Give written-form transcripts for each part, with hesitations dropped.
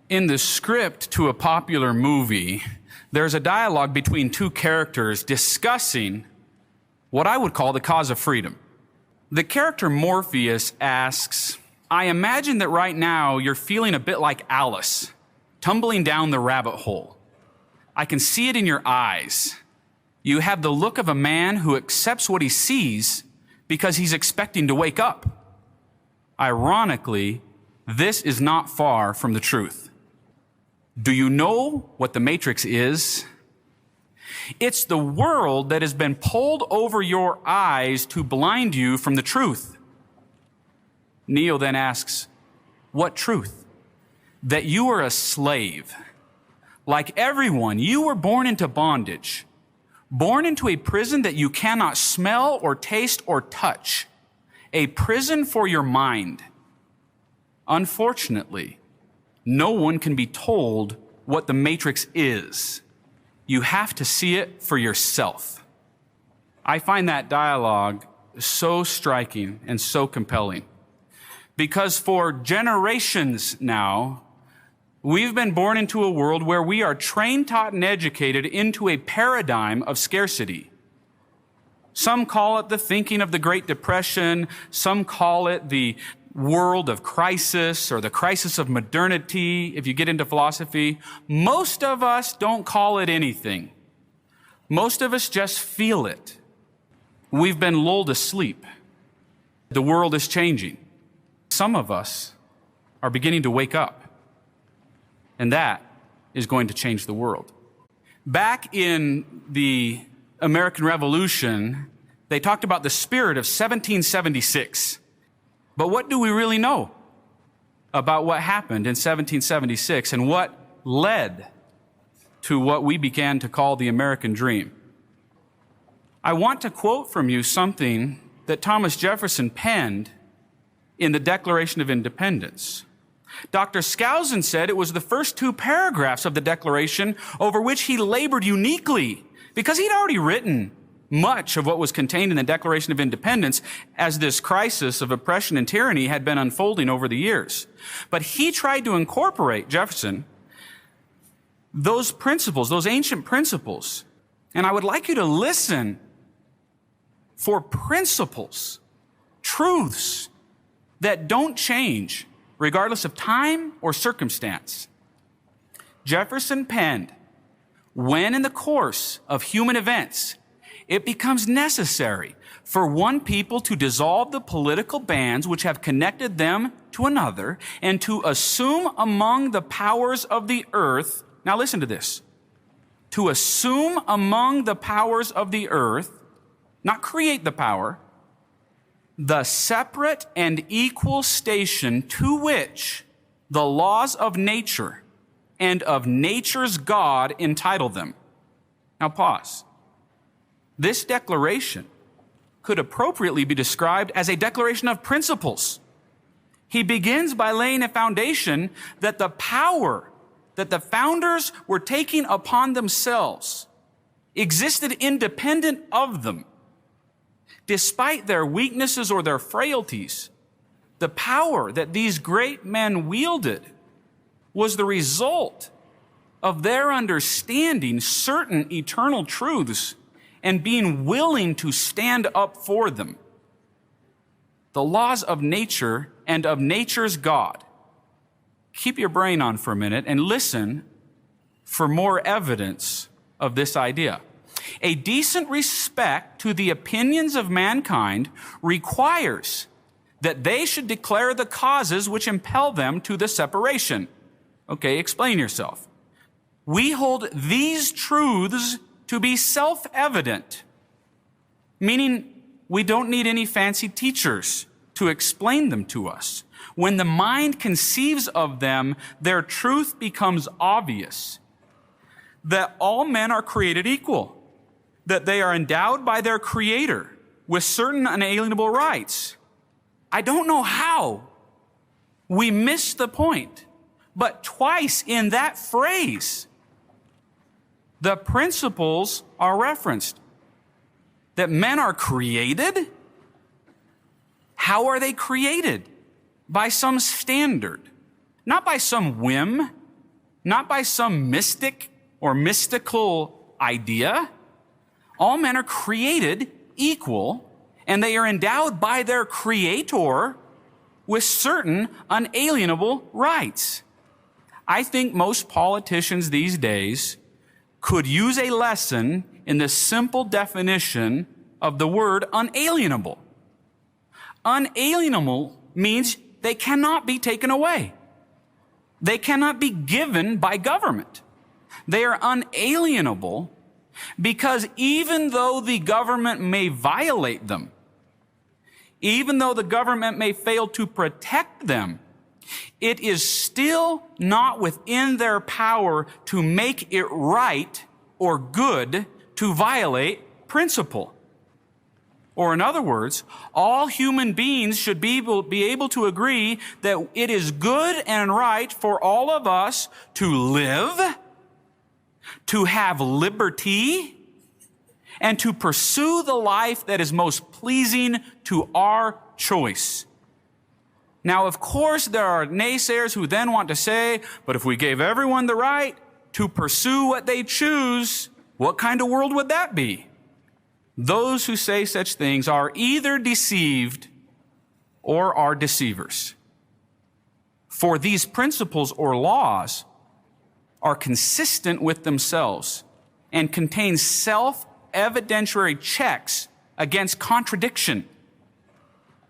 In the script to a popular movie, there's a dialogue between two characters discussing what I would call the cause of freedom. The character Morpheus asks, I imagine that right now you're feeling a bit like Alice, tumbling down the rabbit hole. I can see it in your eyes. You have the look of a man who accepts what he sees because he's expecting to wake up. Ironically, this is not far from the truth. Do you know what the Matrix is? It's the world that has been pulled over your eyes to blind you from the truth. Neo then asks, what truth? That you are a slave. Like everyone, you were born into bondage, born into a prison that you cannot smell or taste or touch, a prison for your mind. Unfortunately, no one can be told what the Matrix is. You have to see it for yourself. I find that dialogue so striking and so compelling because for generations now, we've been born into a world where we are trained, taught, and educated into a paradigm of scarcity. Some call it the thinking of the Great Depression. Some call it the world of crisis or the crisis of modernity, if you get into philosophy. Most of us don't call it anything. Most of us just feel it. We've been lulled asleep. The world is changing. Some of us are beginning to wake up. And that is going to change the world. Back in the American Revolution, they talked about the spirit of 1776. But what do we really know about what happened in 1776 and what led to what we began to call the American dream? I want to quote from you something that Thomas Jefferson penned in the Declaration of Independence. Dr. Skousen said it was the first two paragraphs of the Declaration over which he labored uniquely because he'd already written much of what was contained in the Declaration of Independence as this crisis of oppression and tyranny had been unfolding over the years. But he tried to incorporate, Jefferson, those principles, those ancient principles. And I would like you to listen for principles, truths that don't change regardless of time or circumstance. Jefferson penned, when in the course of human events, it becomes necessary for one people to dissolve the political bands which have connected them to another and to assume among the powers of the earth, now listen to this, to assume among the powers of the earth, not create the power, the separate and equal station to which the laws of nature and of nature's God entitle them. Now pause. This declaration could appropriately be described as a declaration of principles. He begins by laying a foundation that the power that the founders were taking upon themselves existed independent of them. Despite their weaknesses or their frailties, the power that these great men wielded was the result of their understanding certain eternal truths and being willing to stand up for them. The laws of nature and of nature's God. Keep your brain on for a minute and listen for more evidence of this idea. A decent respect to the opinions of mankind requires that they should declare the causes which impel them to the separation. Okay, explain yourself. We hold these truths to be self-evident, meaning we don't need any fancy teachers to explain them to us. When the mind conceives of them, their truth becomes obvious. That all men are created equal, that they are endowed by their Creator with certain unalienable rights. I don't know how we missed the point, but twice in that phrase, the principles are referenced. That men are created? How are they created? By some standard, not by some whim, not by some mystic or mystical idea. All men are created equal, and they are endowed by their Creator with certain unalienable rights. I think most politicians these days could use a lesson in the simple definition of the word unalienable. Unalienable means they cannot be taken away. They cannot be given by government. They are unalienable because even though the government may violate them, even though the government may fail to protect them, it is still not within their power to make it right or good to violate principle. Or in other words, all human beings should be able to agree that it is good and right for all of us to live, to have liberty, and to pursue the life that is most pleasing to our choice. Now, of course, there are naysayers who then want to say, but if we gave everyone the right to pursue what they choose, what kind of world would that be? Those who say such things are either deceived or are deceivers. For these principles or laws are consistent with themselves and contain self-evidentiary checks against contradiction.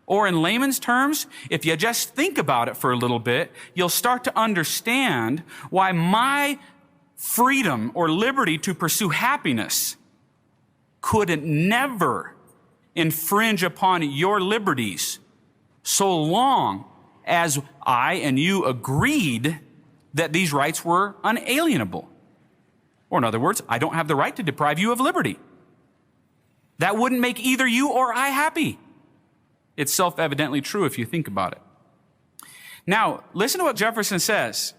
Or in layman's terms, if you just think about it for a little bit, you'll start to understand why my freedom or liberty to pursue happiness could never infringe upon your liberties so long as I and you agreed that these rights were unalienable. Or in other words, I don't have the right to deprive you of liberty. That wouldn't make either you or I happy. It's self-evidently true if you think about it. Now, listen to what Jefferson says.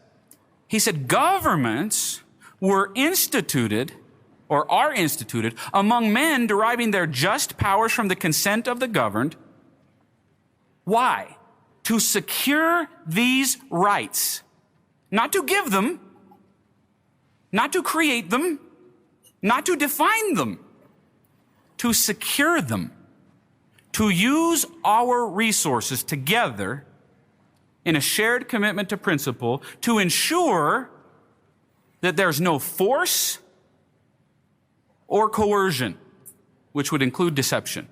He said, governments were instituted or are instituted among men deriving their just powers from the consent of the governed. Why? To secure these rights. Not to give them, not to create them, not to define them, to secure them. To use our resources together in a shared commitment to principle to ensure that there's no force or coercion, which would include deception.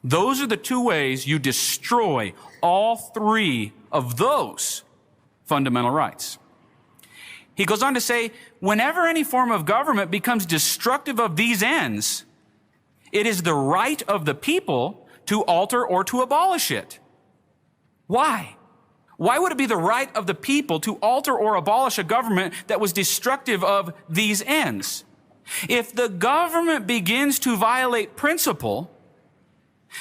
Those are the two ways you destroy all three of those fundamental rights. He goes on to say, whenever any form of government becomes destructive of these ends, it is the right of the people to alter or to abolish it. Why? Why would it be the right of the people to alter or abolish a government that was destructive of these ends? If the government begins to violate principle,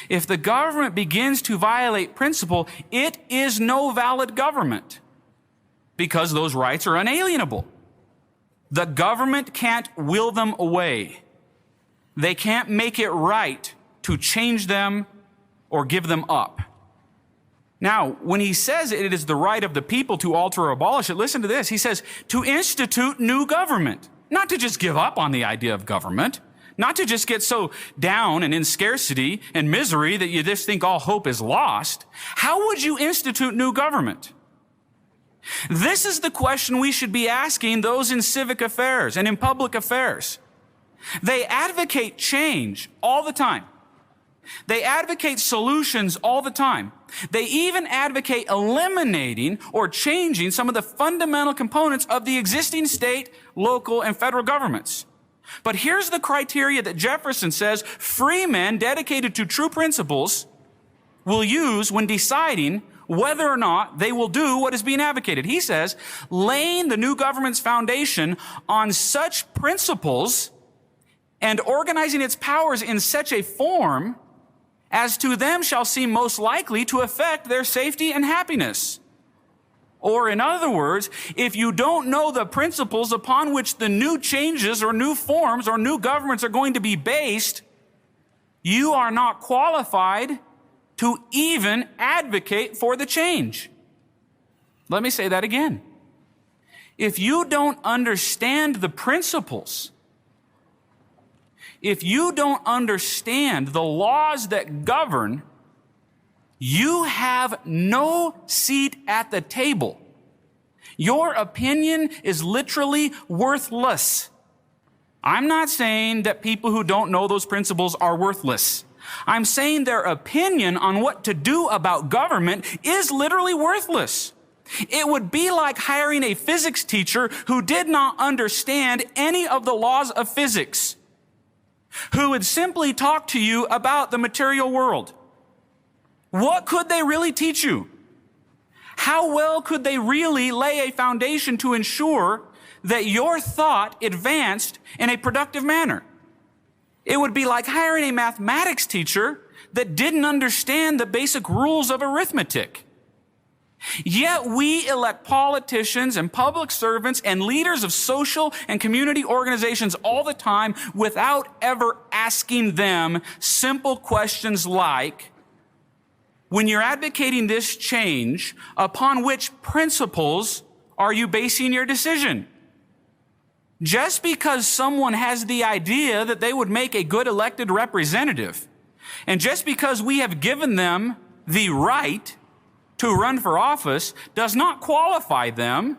it is no valid government because those rights are unalienable. The government can't will them away. They can't make it right to change them or give them up. Now, when he says it is the right of the people to alter or abolish it, listen to this. He says to institute new government, not to just give up on the idea of government, not to just get so down and in scarcity and misery that you just think all hope is lost. How would you institute new government? This is the question we should be asking those in civic affairs and in public affairs. They advocate change all the time. They advocate solutions all the time. They even advocate eliminating or changing some of the fundamental components of the existing state, local, and federal governments. But here's the criteria that Jefferson says free men dedicated to true principles will use when deciding whether or not they will do what is being advocated. He says, laying the new government's foundation on such principles and organizing its powers in such a form as to them shall seem most likely to affect their safety and happiness. Or in other words, if you don't know the principles upon which the new changes or new forms or new governments are going to be based, you are not qualified to even advocate for the change. Let me say that again. If you don't understand the principles, if you don't understand the laws that govern, you have no seat at the table. Your opinion is literally worthless. I'm not saying that people who don't know those principles are worthless. I'm saying their opinion on what to do about government is literally worthless. It would be like hiring a physics teacher who did not understand any of the laws of physics, who would simply talk to you about the material world. What could they really teach you? How well could they really lay a foundation to ensure that your thought advanced in a productive manner? It would be like hiring a mathematics teacher that didn't understand the basic rules of arithmetic. Yet we elect politicians and public servants and leaders of social and community organizations all the time without ever asking them simple questions like, when you're advocating this change, upon which principles are you basing your decision? Just because someone has the idea that they would make a good elected representative, and just because we have given them the right to run for office, does not qualify them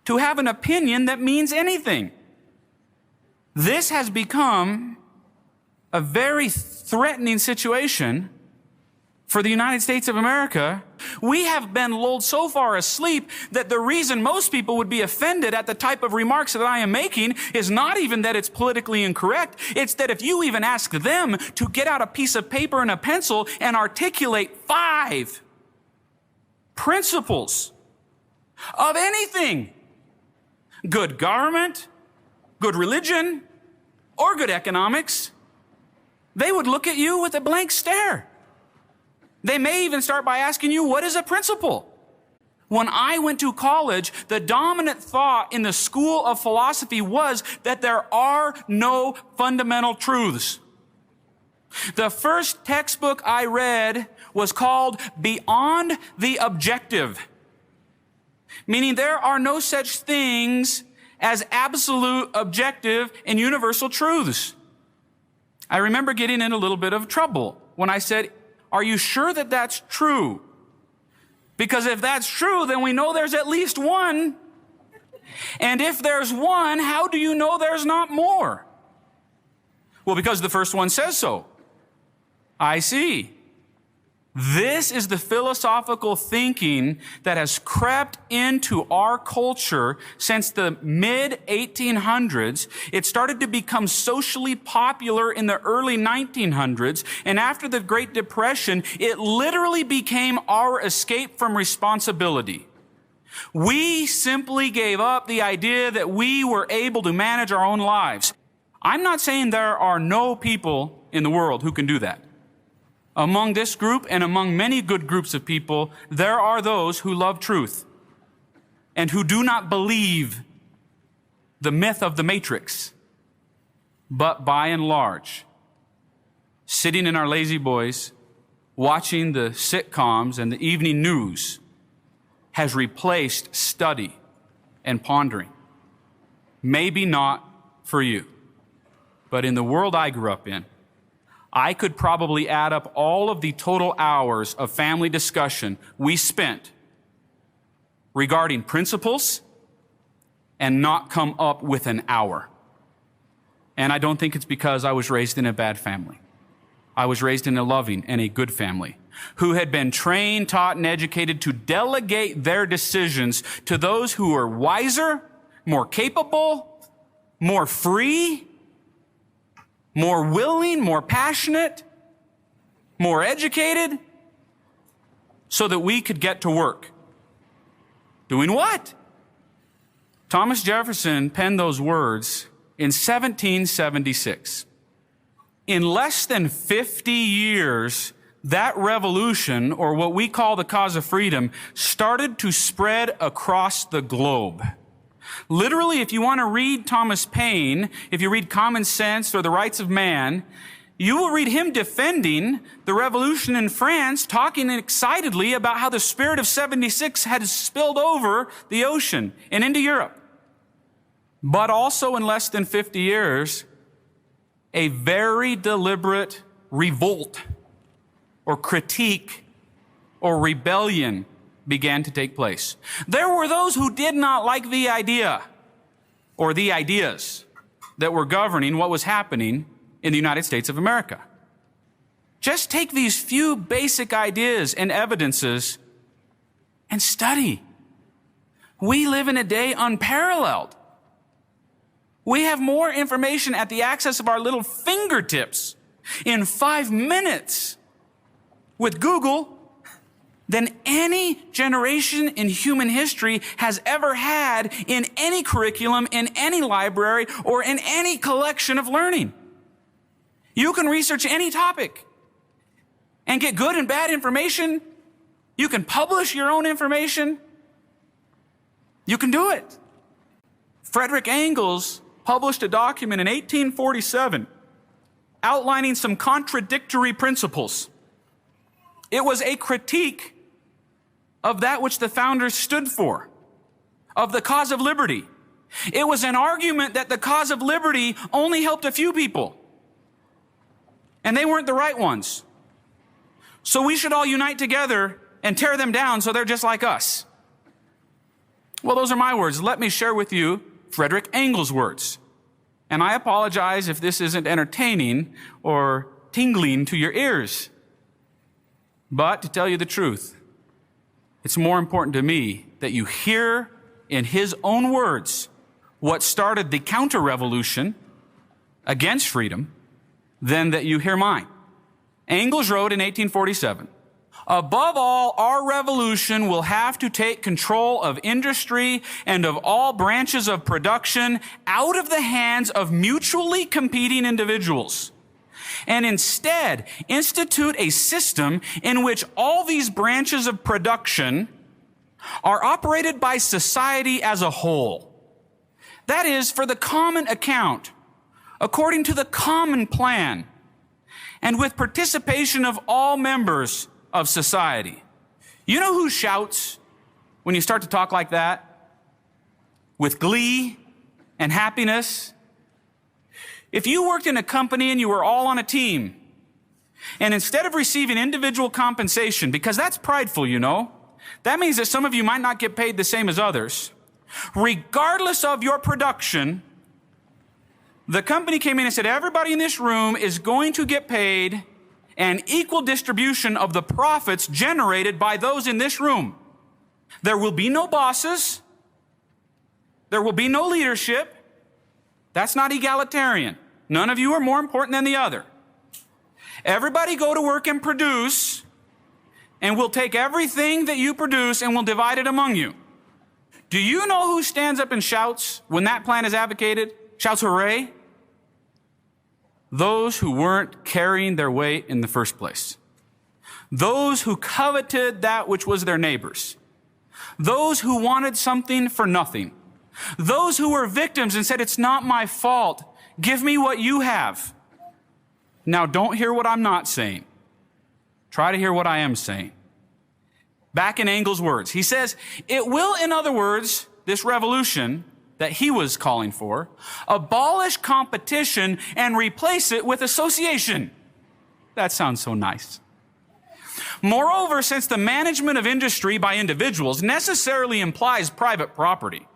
to have an opinion that means anything. This has become a very threatening situation for the United States of America. We have been lulled so far asleep that the reason most people would be offended at the type of remarks that I am making is not even that it's politically incorrect. It's that if you even ask them to get out a piece of paper and a pencil and articulate 5 principles of anything, good government, good religion, or good economics, they would look at you with a blank stare. They may even start by asking you, what is a principle? When I went to college, the dominant thought in the school of philosophy was that there are no fundamental truths. The first textbook I read was called Beyond the Objective, meaning there are no such things as absolute, objective, and universal truths. I remember getting in a little bit of trouble when I said, are you sure that that's true? Because if that's true, then we know there's at least one. And if there's one, how do you know there's not more? Well, because the first one says so. I see. This is the philosophical thinking that has crept into our culture since the mid-1800s. It started to become socially popular in the early 1900s, and after the Great Depression, it literally became our escape from responsibility. We simply gave up the idea that we were able to manage our own lives. I'm not saying there are no people in the world who can do that. Among this group and among many good groups of people, there are those who love truth and who do not believe the myth of the matrix. But by and large, sitting in our lazy boys, watching the sitcoms and the evening news has replaced study and pondering. Maybe not for you, but in the world I grew up in, I could probably add up all of the total hours of family discussion we spent regarding principles and not come up with an hour. And I don't think it's because I was raised in a bad family. I was raised in a loving and a good family who had been trained, taught, and educated to delegate their decisions to those who are wiser, more capable, more free, more willing, more passionate, more educated, so that we could get to work. Doing what? Thomas Jefferson penned those words in 1776. In less than 50 years, that revolution, or what we call the cause of freedom, started to spread across the globe. Literally, if you want to read Thomas Paine, if you read Common Sense or The Rights of Man, you will read him defending the revolution in France, talking excitedly about how the spirit of 76 had spilled over the ocean and into Europe. But also in less than 50 years, a very deliberate revolt or critique or rebellion began to take place. There were those who did not like the idea or the ideas that were governing what was happening in the United States of America. Just take these few basic ideas and evidences and study. We live in a day unparalleled. We have more information at the access of our little fingertips in 5 minutes with Google than any generation in human history has ever had in any curriculum, in any library, or in any collection of learning. You can research any topic and get good and bad information. You can publish your own information. You can do it. Frederick Engels published a document in 1847 outlining some contradictory principles. It was a critique of that which the founders stood for, of the cause of liberty. It was an argument that the cause of liberty only helped a few people, and they weren't the right ones. So we should all unite together and tear them down so they're just like us. Well, those are my words. Let me share with you Frederick Engels' words. And I apologize if this isn't entertaining or tingling to your ears. But to tell you the truth, it's more important to me that you hear in his own words what started the counter-revolution against freedom than that you hear mine. Engels wrote in 1847, "Above all, our revolution will have to take control of industry and of all branches of production out of the hands of mutually competing individuals, and instead institute a system in which all these branches of production are operated by society as a whole. That is, for the common account, according to the common plan, and with participation of all members of society." You know who shouts when you start to talk like that? With glee and happiness? If you worked in a company and you were all on a team, and instead of receiving individual compensation, because that's prideful, you know, that means that some of you might not get paid the same as others, regardless of your production, the company came in and said, everybody in this room is going to get paid an equal distribution of the profits generated by those in this room. There will be no bosses. There will be no leadership. That's not egalitarian. None of you are more important than the other. Everybody go to work and produce, and we'll take everything that you produce and we'll divide it among you. Do you know who stands up and shouts when that plan is advocated? Shouts hooray? Those who weren't carrying their weight in the first place. Those who coveted that which was their neighbor's. Those who wanted something for nothing. Those who were victims and said, it's not my fault. Give me what you have. Now don't hear what I'm not saying. Try to hear what I am saying. Back in Engels' words, he says, it will, in other words, this revolution that he was calling for, abolish competition and replace it with association. That sounds so nice. Moreover, since the management of industry by individuals necessarily implies private property,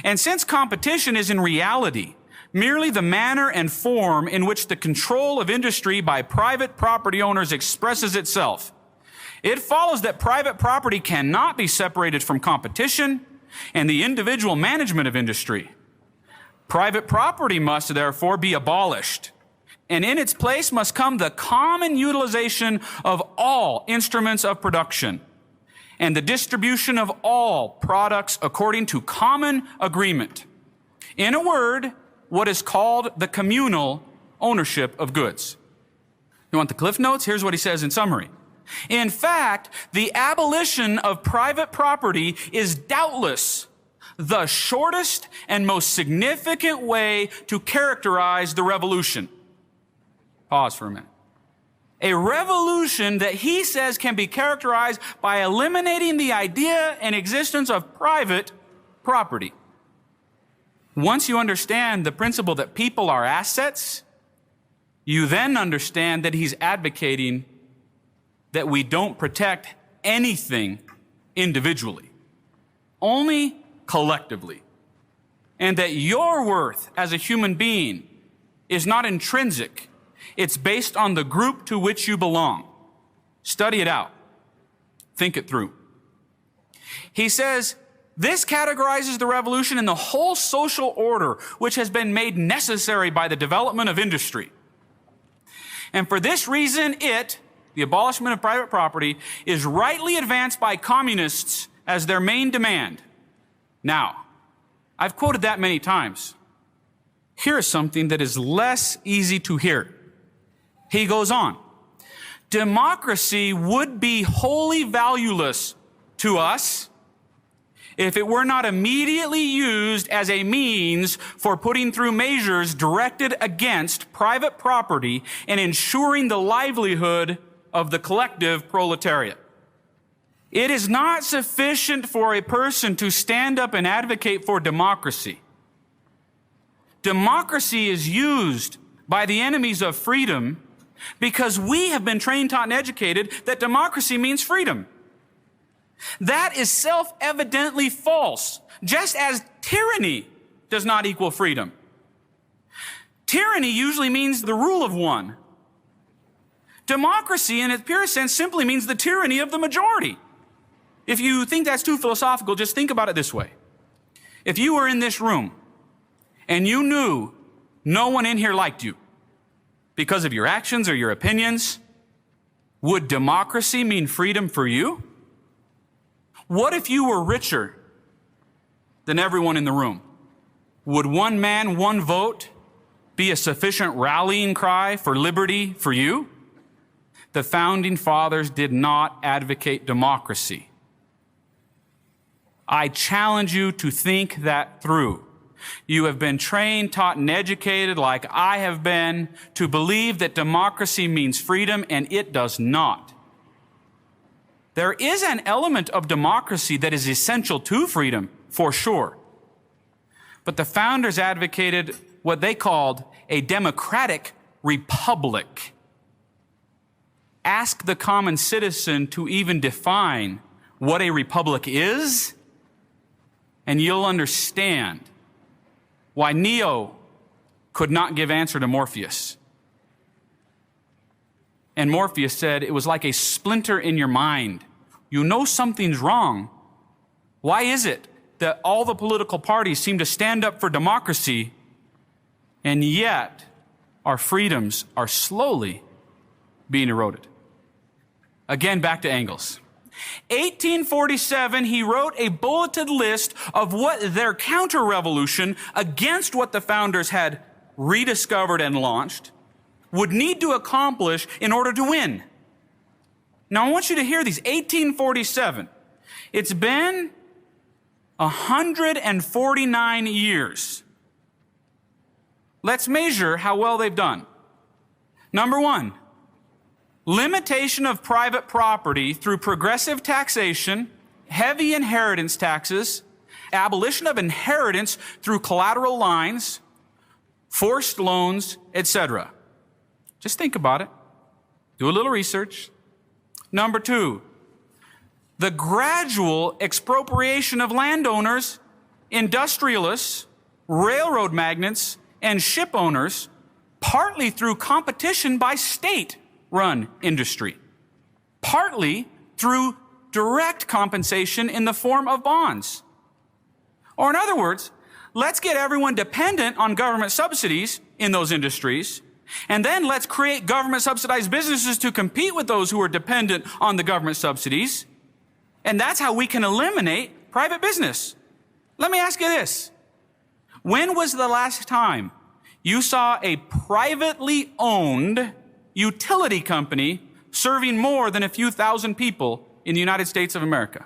and since competition is in reality merely the manner and form in which the control of industry by private property owners expresses itself, it follows that private property cannot be separated from competition and the individual management of industry. Private property must therefore be abolished, and in its place must come the common utilization of all instruments of production and the distribution of all products according to common agreement. In a word, what is called the communal ownership of goods. You want the Cliff Notes? Here's what he says in summary. In fact, the abolition of private property is doubtless the shortest and most significant way to characterize the revolution. Pause for a minute. A revolution that he says can be characterized by eliminating the idea and existence of private property. Once you understand the principle that people are assets, you then understand that he's advocating that we don't protect anything individually, only collectively, and that your worth as a human being is not intrinsic. It's based on the group to which you belong. Study it out. Think it through. He says, this categorizes the revolution in the whole social order, which has been made necessary by the development of industry. And for this reason, the abolishment of private property, is rightly advanced by communists as their main demand. Now, I've quoted that many times. Here is something that is less easy to hear. He goes on, democracy would be wholly valueless to us if it were not immediately used as a means for putting through measures directed against private property and ensuring the livelihood of the collective proletariat. It is not sufficient for a person to stand up and advocate for democracy. Democracy is used by the enemies of freedom because we have been trained, taught, and educated that democracy means freedom. That is self-evidently false, just as tyranny does not equal freedom. Tyranny usually means the rule of one. Democracy, in its purest sense, simply means the tyranny of the majority. If you think that's too philosophical, just think about it this way. If you were in this room and you knew no one in here liked you because of your actions or your opinions, would democracy mean freedom for you? What if you were richer than everyone in the room? Would one man, one vote be a sufficient rallying cry for liberty for you? The founding fathers did not advocate democracy. I challenge you to think that through. You have been trained, taught, and educated like I have been to believe that democracy means freedom, and it does not. There is an element of democracy that is essential to freedom, for sure. But the founders advocated what they called a democratic republic. Ask the common citizen to even define what a republic is, and you'll understand why Neo could not give answer to Morpheus. And Morpheus said, it was like a splinter in your mind. You know something's wrong. Why is it that all the political parties seem to stand up for democracy, and yet our freedoms are slowly being eroded? Again, back to Engels. 1847, he wrote a bulleted list of what their counter-revolution against what the founders had rediscovered and launched would need to accomplish in order to win. Now, I want you to hear these. 1847. It's been 149 years. Let's measure how well they've done. Number one, limitation of private property through progressive taxation, heavy inheritance taxes, abolition of inheritance through collateral lines, forced loans, etc. Just think about it. Do a little research. Number two, the gradual expropriation of landowners, industrialists, railroad magnates, and ship owners, partly through competition by state-run industry, partly through direct compensation in the form of bonds. Or in other words, let's get everyone dependent on government subsidies in those industries, and then let's create government-subsidized businesses to compete with those who are dependent on the government subsidies. And that's how we can eliminate private business. Let me ask you this. When was the last time you saw a privately owned utility company serving more than a few thousand people in the United States of America?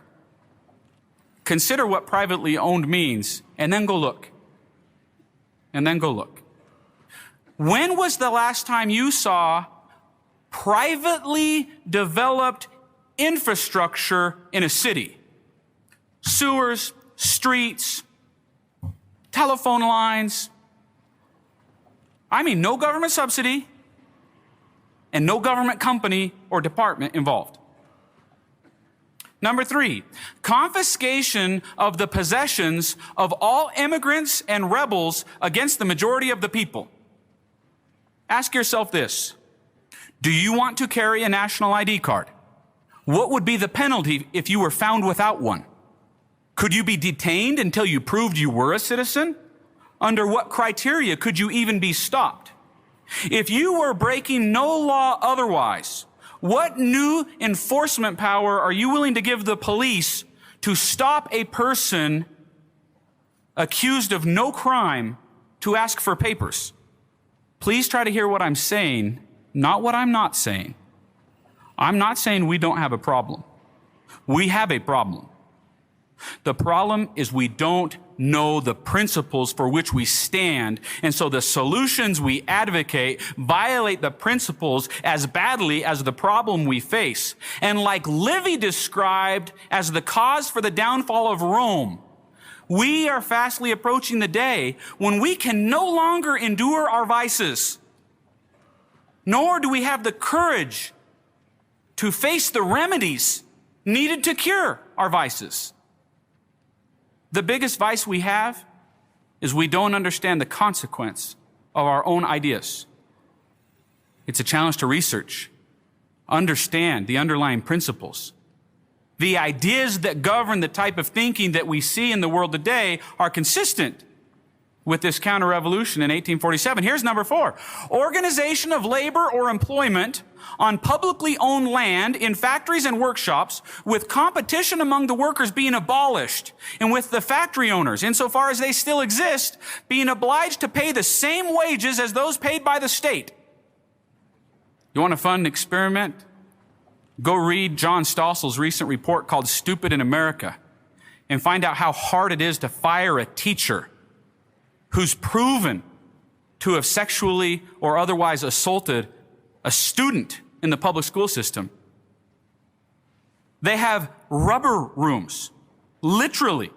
Consider what privately owned means, and then go look. And then go look. When was the last time you saw privately developed infrastructure in a city? Sewers, streets, telephone lines. I mean, no government subsidy and no government company or department involved. Number 3, confiscation of the possessions of all immigrants and rebels against the majority of the people. Ask yourself this: do you want to carry a national ID card? What would be the penalty if you were found without one? Could you be detained until you proved you were a citizen? Under what criteria could you even be stopped? If you were breaking no law otherwise, what new enforcement power are you willing to give the police to stop a person accused of no crime to ask for papers? Please try to hear what I'm saying, not what I'm not saying. I'm not saying we don't have a problem. We have a problem. The problem is we don't know the principles for which we stand, and so the solutions we advocate violate the principles as badly as the problem we face. And like Livy described as the cause for the downfall of Rome, we are fastly approaching the day when we can no longer endure our vices, nor do we have the courage to face the remedies needed to cure our vices. The biggest vice we have is we don't understand the consequence of our own ideas. It's a challenge to research, understand the underlying principles. The ideas that govern the type of thinking that we see in the world today are consistent with this counter-revolution in 1847. Here's number 4. Organization of labor or employment on publicly owned land in factories and workshops, with competition among the workers being abolished, and with the factory owners, insofar as they still exist, being obliged to pay the same wages as those paid by the state. You want a fun experiment? Go read John Stossel's recent report called Stupid in America and find out how hard it is to fire a teacher who's proven to have sexually or otherwise assaulted a student in the public school system. They have rubber rooms, literally,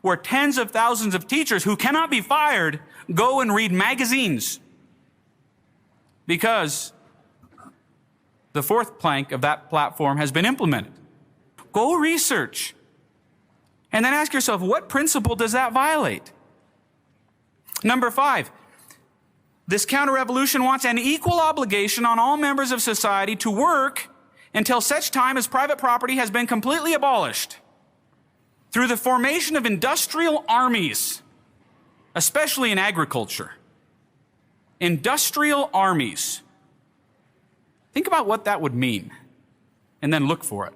where tens of thousands of teachers who cannot be fired go and read magazines because the 4th plank of that platform has been implemented. Go research and then ask yourself, what principle does that violate? Number 5, this counter-revolution wants an equal obligation on all members of society to work until such time as private property has been completely abolished through the formation of industrial armies, especially in agriculture. Industrial armies. Think about what that would mean and then look for it.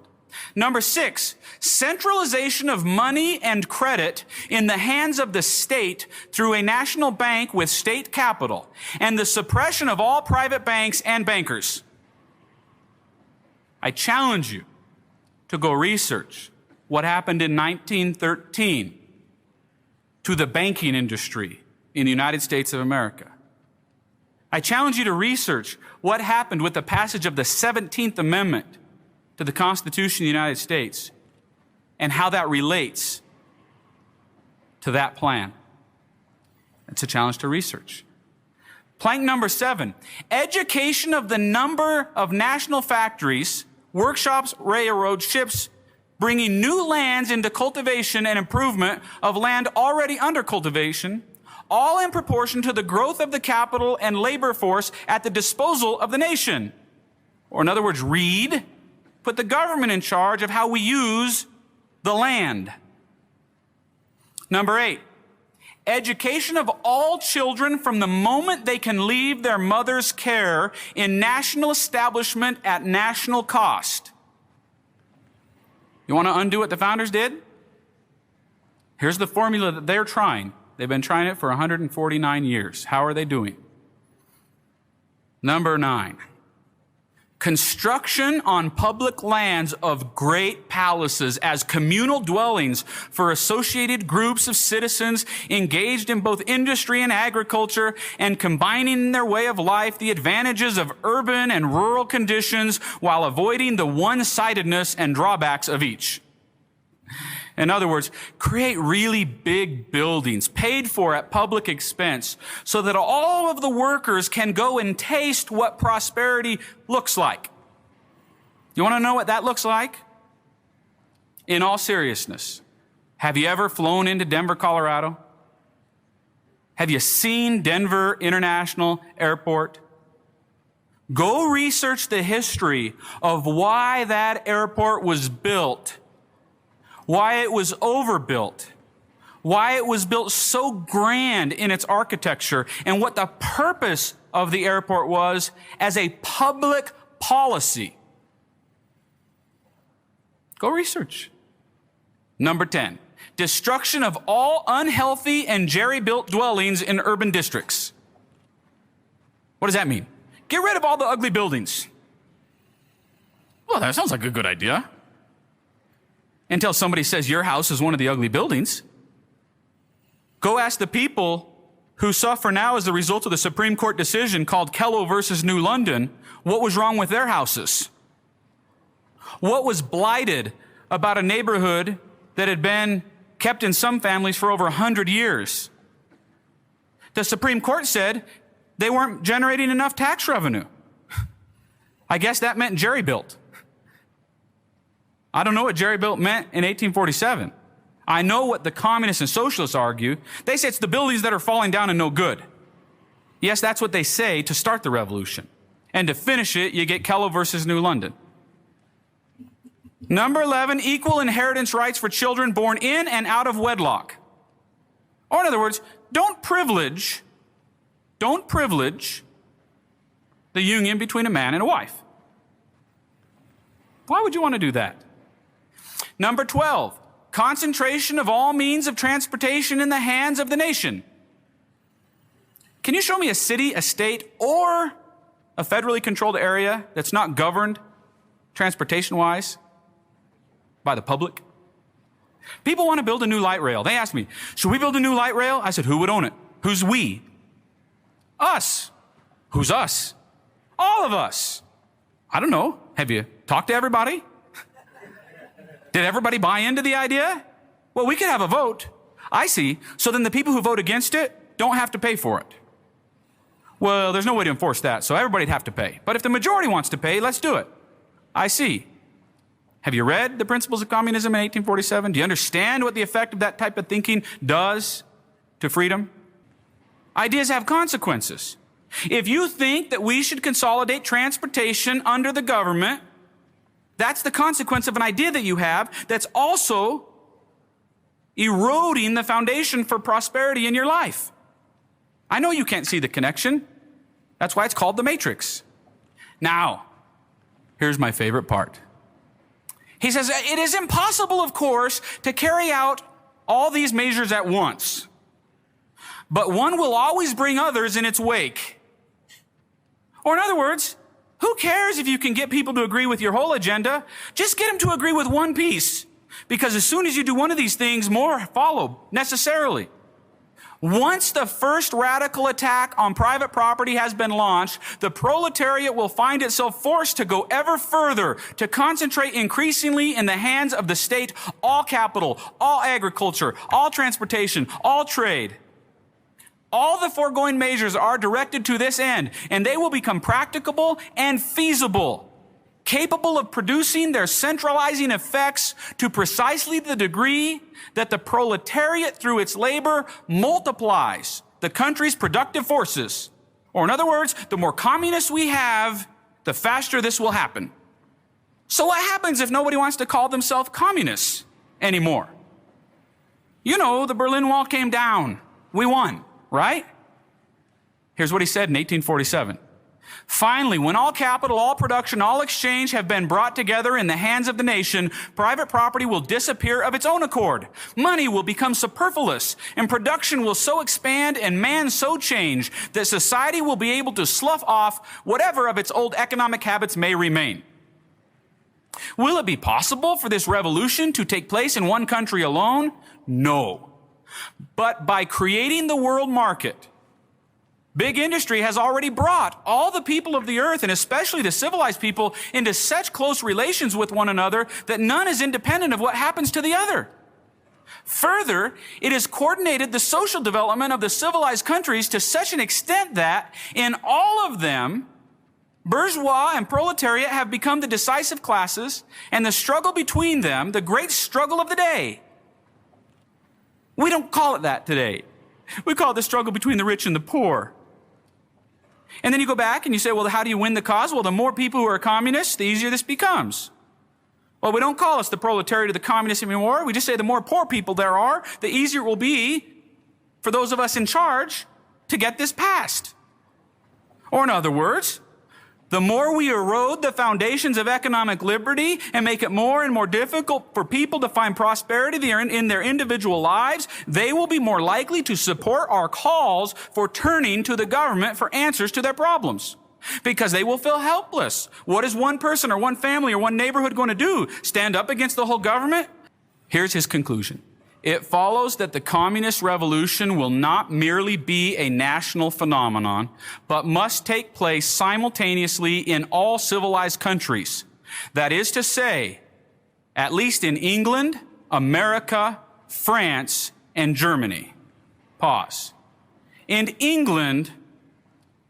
Number 6, centralization of money and credit in the hands of the state through a national bank with state capital, and the suppression of all private banks and bankers. I challenge you to go research what happened in 1913 to the banking industry in the United States of America. I challenge you to research what happened with the passage of the 17th Amendment to the Constitution of the United States and how that relates to that plan. It's a challenge to research. Plank number 7, education of the number of national factories, workshops, railroads, ships, bringing new lands into cultivation and improvement of land already under cultivation, all in proportion to the growth of the capital and labor force at the disposal of the nation. Or in other words, put the government in charge of how we use the land. Number 8, education of all children from the moment they can leave their mother's care in national establishment at national cost. You want to undo what the founders did? Here's the formula that they're trying. They've been trying it for 149 years. How are they doing? Number 9, construction on public lands of great palaces as communal dwellings for associated groups of citizens engaged in both industry and agriculture and combining in their way of life the advantages of urban and rural conditions while avoiding the one-sidedness and drawbacks of each. In other words, create really big buildings paid for at public expense so that all of the workers can go and taste what prosperity looks like. You want to know what that looks like? In all seriousness, have you ever flown into Denver, Colorado? Have you seen Denver International Airport? Go research the history of why that airport was built, why it was overbuilt, why it was built so grand in its architecture, and what the purpose of the airport was as a public policy. Go research. Number 10, destruction of all unhealthy and jerry-built dwellings in urban districts. What does that mean? Get rid of all the ugly buildings. Well, that sounds like a good idea. Until somebody says your house is one of the ugly buildings. Go ask the people who suffer now as a result of the Supreme Court decision called Kello versus New London what was wrong with their houses. What was blighted about a neighborhood that had been kept in some families for over 100 years? The Supreme Court said they weren't generating enough tax revenue. I guess that meant jerry-built. I don't know what jerry-built meant in 1847. I know what the communists and socialists argue. They say it's the buildings that are falling down and no good. Yes, that's what they say to start the revolution. And to finish it, you get Kello versus New London. Number 11, equal inheritance rights for children born in and out of wedlock. Or in other words, don't privilege the union between a man and a wife. Why would you want to do that? Number 12, concentration of all means of transportation in the hands of the nation. Can you show me a city, a state, or a federally controlled area that's not governed transportation-wise by the public? People want to build a new light rail. They ask me, should we build a new light rail? I said, who would own it? Who's we? Us. Who's us? All of us. I don't know. Have you talked to everybody? Did everybody buy into the idea? Well, we could have a vote. I see. So then the people who vote against it don't have to pay for it. Well, there's no way to enforce that, so everybody'd have to pay. But if the majority wants to pay, let's do it. I see. Have you read The Principles of Communism in 1847? Do you understand what the effect of that type of thinking does to freedom? Ideas have consequences. If you think that we should consolidate transportation under the government, that's the consequence of an idea that you have that's also eroding the foundation for prosperity in your life. I know you can't see the connection. That's why it's called the matrix. Now, here's my favorite part. He says, it is impossible, of course, to carry out all these measures at once, but one will always bring others in its wake. Or in other words, who cares if you can get people to agree with your whole agenda? Just get them to agree with one piece. Because as soon as you do one of these things, more follow necessarily. Once the first radical attack on private property has been launched, the proletariat will find itself forced to go ever further, to concentrate increasingly in the hands of the state all capital, all agriculture, all transportation, all trade. All the foregoing measures are directed to this end, and they will become practicable and feasible, capable of producing their centralizing effects to precisely the degree that the proletariat, through its labor, multiplies the country's productive forces. Or in other words, the more communists we have, the faster this will happen. So what happens if nobody wants to call themselves communists anymore? You know, the Berlin Wall came down. We won. Right? Here's what he said in 1847. Finally, when all capital, all production, all exchange have been brought together in the hands of the nation, private property will disappear of its own accord. Money will become superfluous, and production will so expand and man so change that society will be able to slough off whatever of its old economic habits may remain. Will it be possible for this revolution to take place in one country alone? No. But by creating the world market, big industry has already brought all the people of the earth, and especially the civilized people, into such close relations with one another that none is independent of what happens to the other. Further, it has coordinated the social development of the civilized countries to such an extent that in all of them, bourgeois and proletariat have become the decisive classes, and the struggle between them, the great struggle of the day. We don't call it that today. We call it the struggle between the rich and the poor. And then you go back and you say, well, how do you win the cause? Well, the more people who are communists, the easier this becomes. Well, we don't call us the proletariat or the communists anymore. We just say the more poor people there are, the easier it will be for those of us in charge to get this passed. Or in other words, the more we erode the foundations of economic liberty and make it more and more difficult for people to find prosperity in their individual lives, they will be more likely to support our calls for turning to the government for answers to their problems. Because they will feel helpless. What is one person or one family or one neighborhood going to do? Stand up against the whole government? Here's his conclusion. It follows that the communist revolution will not merely be a national phenomenon, but must take place simultaneously in all civilized countries. That is to say, at least in England, America, France, and Germany. Pause. In England,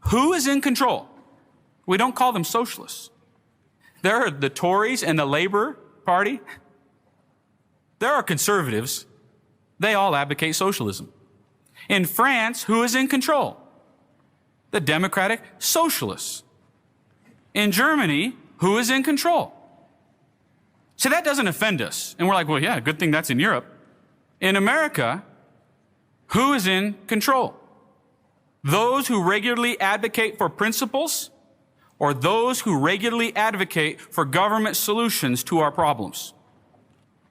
who is in control? We don't call them socialists. There are the Tories and the Labour Party. There are conservatives. They all advocate socialism. In France, who is in control? The democratic socialists. In Germany, who is in control? So that doesn't offend us. And we're like, well, yeah, good thing that's in Europe. In America, who is in control? Those who regularly advocate for principles, or those who regularly advocate for government solutions to our problems?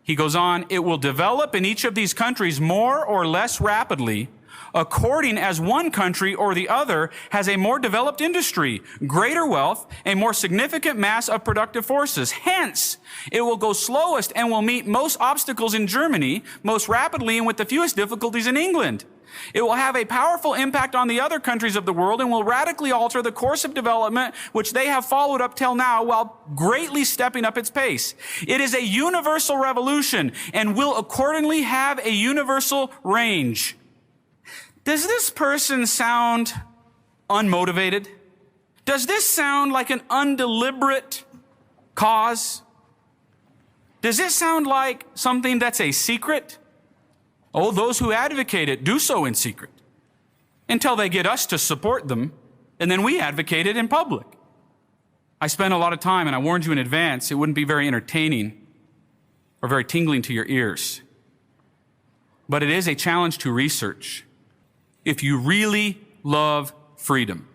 He goes on, it will develop in each of these countries more or less rapidly, according as one country or the other has a more developed industry, greater wealth, a more significant mass of productive forces. Hence, it will go slowest and will meet most obstacles in Germany, most rapidly and with the fewest difficulties in England. It will have a powerful impact on the other countries of the world and will radically alter the course of development which they have followed up till now while greatly stepping up its pace. It is a universal revolution and will accordingly have a universal range. Does this person sound unmotivated? Does this sound like an undeliberate cause? Does it sound like something that's a secret? Oh, those who advocate it do so in secret until they get us to support them, and then we advocate it in public. I spent a lot of time, and I warned you in advance, it wouldn't be very entertaining or very tingling to your ears. But it is a challenge to research. If you really love freedom,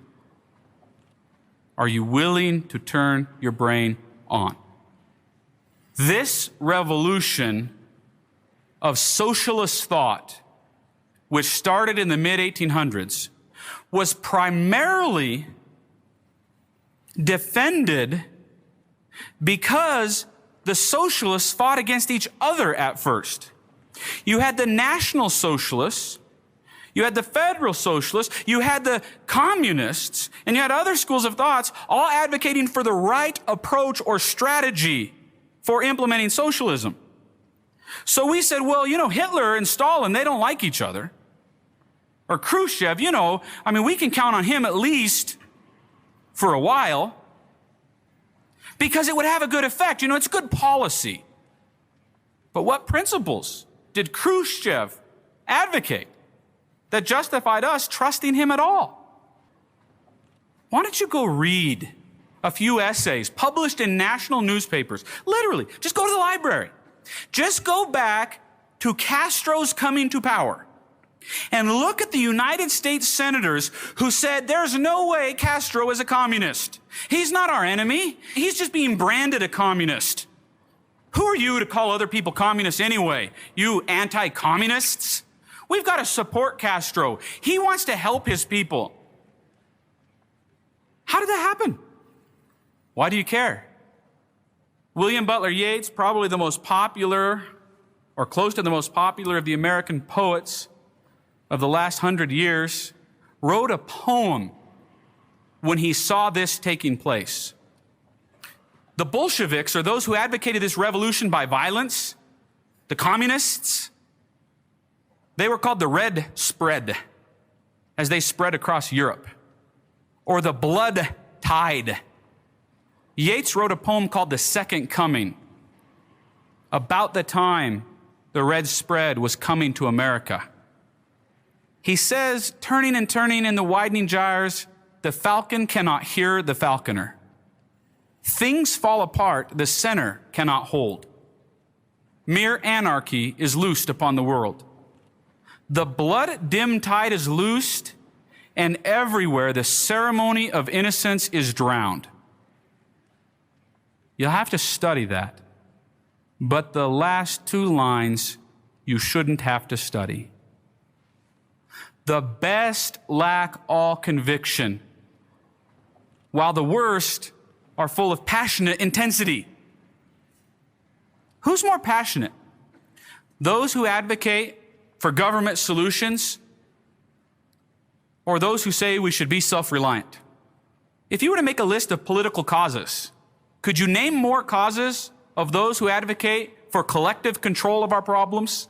are you willing to turn your brain on? This revolution of socialist thought, which started in the mid-1800s, was primarily defended because the socialists fought against each other at first. You had the National Socialists, you had the Federal Socialists, you had the Communists, and you had other schools of thoughts all advocating for the right approach or strategy for implementing socialism. So we said, well, Hitler and Stalin, they don't like each other. Or Khrushchev, we can count on him at least for a while because it would have a good effect. It's good policy. But what principles did Khrushchev advocate that justified us trusting him at all? Why don't you go read a few essays published in national newspapers? Literally, just go to the library. Just go back to Castro's coming to power And look at the United States senators who said there's no way Castro is a communist. He's not our enemy. He's just being branded a communist. Who are you to call other people communists anyway? You anti-communists? We've got to support Castro. He wants to help his people. How did that happen? Why do you care? William Butler Yeats, probably the most popular or close to the most popular of the American poets of the last 100 years, wrote a poem when he saw this taking place. The Bolsheviks, or those who advocated this revolution by violence, the communists, they were called the Red Spread as they spread across Europe, or the Blood Tide. Yeats wrote a poem called The Second Coming about the time the Red Spread was coming to America. He says, turning and turning in the widening gyres, the falcon cannot hear the falconer. Things fall apart, the center cannot hold. Mere anarchy is loosed upon the world. The blood-dim tide is loosed, and everywhere the ceremony of innocence is drowned. You'll have to study that. But the last two lines you shouldn't have to study. The best lack all conviction, while the worst are full of passionate intensity. Who's more passionate? Those who advocate for government solutions, or those who say we should be self-reliant? If you were to make a list of political causes, could you name more causes of those who advocate for collective control of our problems?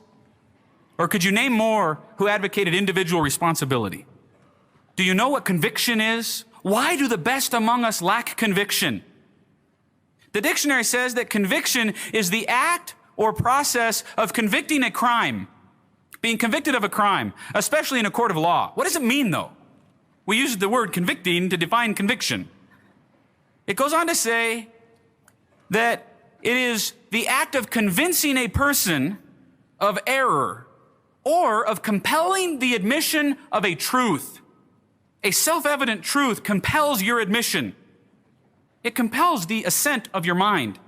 Or could you name more who advocated individual responsibility? Do you know what conviction is? Why do the best among us lack conviction? The dictionary says that conviction is the act or process of convicting a crime, being convicted of a crime, especially in a court of law. What does it mean, though? We use the word convicting to define conviction. It goes on to say that it is the act of convincing a person of error or of compelling the admission of a truth. A self-evident truth compels your admission. It compels the assent of your mind.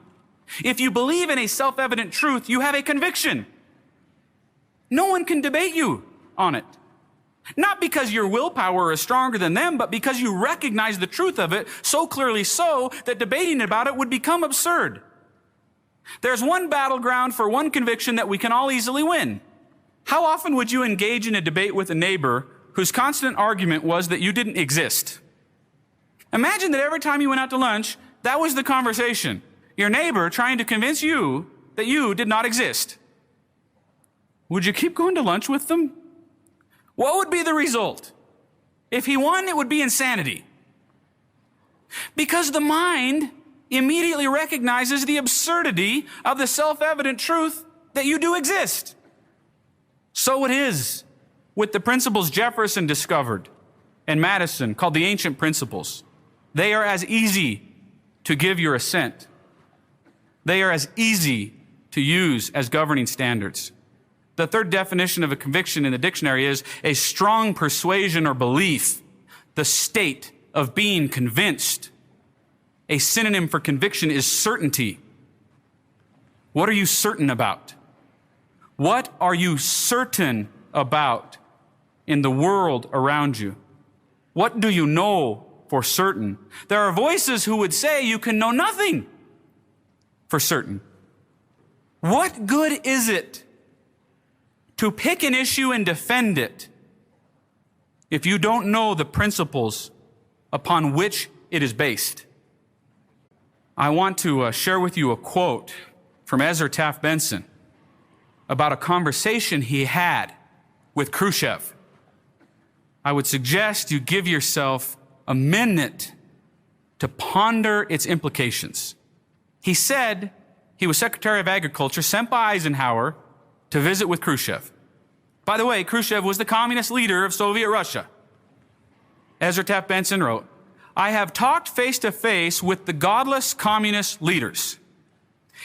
If you believe in a self-evident truth, you have a conviction. No one can debate you on it. Not because your willpower is stronger than them, but because you recognize the truth of it so clearly so that debating about it would become absurd. There's one battleground for one conviction that we can all easily win. How often would you engage in a debate with a neighbor whose constant argument was that you didn't exist? Imagine that every time you went out to lunch, that was the conversation. Your neighbor trying to convince you that you did not exist. Would you keep going to lunch with them? What would be the result? If he won, it would be insanity. Because the mind immediately recognizes the absurdity of the self-evident truth that you do exist. So it is with the principles Jefferson discovered and Madison, called the ancient principles. They are as easy to give your assent. They are as easy to use as governing standards. The third definition of a conviction in the dictionary is a strong persuasion or belief, the state of being convinced. A synonym for conviction is certainty. What are you certain about? What are you certain about in the world around you? What do you know for certain? There are voices who would say you can know nothing for certain. What good is it to pick an issue and defend it if you don't know the principles upon which it is based? I want to share with you a quote from Ezra Taft Benson about a conversation he had with Khrushchev. I would suggest you give yourself a minute to ponder its implications. He said he was Secretary of Agriculture sent by Eisenhower to visit with Khrushchev. By the way, Khrushchev was the communist leader of Soviet Russia. Ezra Taft Benson wrote, "I have talked face to face with the godless communist leaders.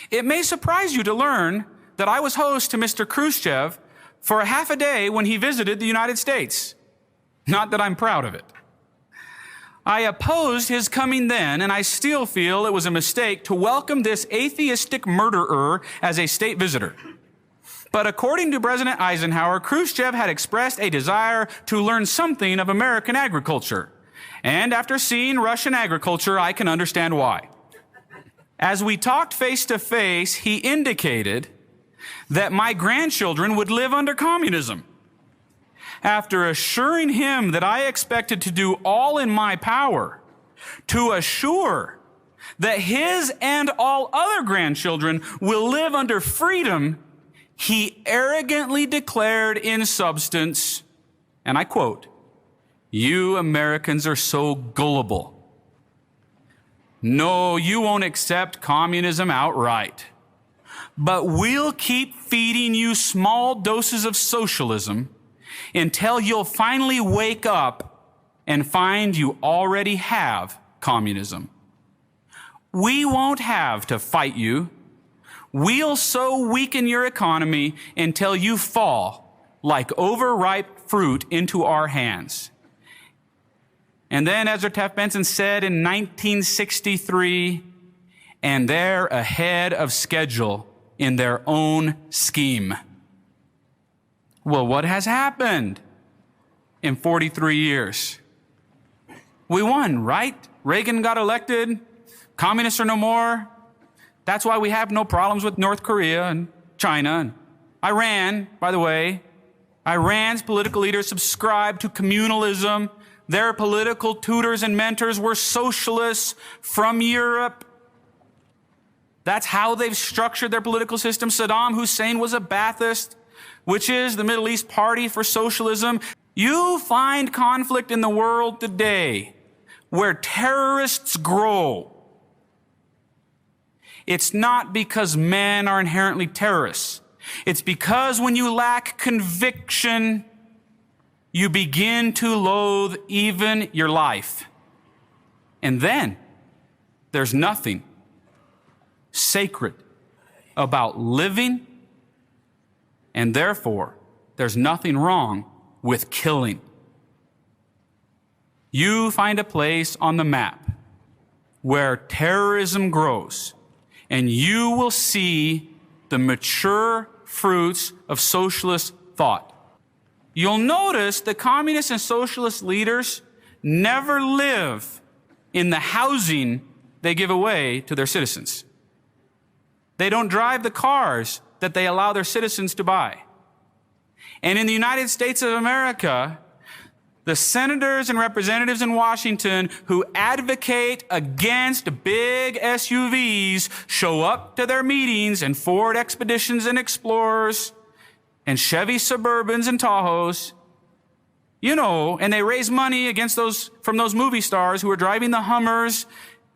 It may surprise you to learn that I was host to Mr. Khrushchev for a half a day when he visited the United States. Not that I'm proud of it. I opposed his coming then, and I still feel it was a mistake to welcome this atheistic murderer as a state visitor. But according to President Eisenhower, Khrushchev had expressed a desire to learn something of American agriculture. And after seeing Russian agriculture, I can understand why. As we talked face to face, he indicated that my grandchildren would live under communism. After assuring him that I expected to do all in my power to assure that his and all other grandchildren will live under freedom, he arrogantly declared in substance, and I quote, "You Americans are so gullible. No, you won't accept communism outright, but we'll keep feeding you small doses of socialism until you'll finally wake up and find you already have communism. We won't have to fight you. We'll so weaken your economy until you fall like overripe fruit into our hands." And then Ezra Taft Benson said in 1963, "And they're ahead of schedule in their own scheme." Well, what has happened in 43 years? We won, right? Reagan got elected. Communists are no more. That's why we have no problems with North Korea and China and Iran, by the way. Iran's political leaders subscribed to communalism. Their political tutors and mentors were socialists from Europe. That's how they've structured their political system. Saddam Hussein was a Ba'athist, which is the Middle East Party for Socialism. You find conflict in the world today where terrorists grow. It's not because men are inherently terrorists. It's because when you lack conviction, you begin to loathe even your life. And then there's nothing sacred about living, and therefore there's nothing wrong with killing. You find a place on the map where terrorism grows, and you will see the mature fruits of socialist thought. You'll notice the communist and socialist leaders never live in the housing they give away to their citizens. They don't drive the cars that they allow their citizens to buy. And in the United States of America, the senators and representatives in Washington who advocate against big SUVs show up to their meetings in Ford Expeditions and Explorers and Chevy Suburbans and Tahoes, and they raise money against from those movie stars who are driving the Hummers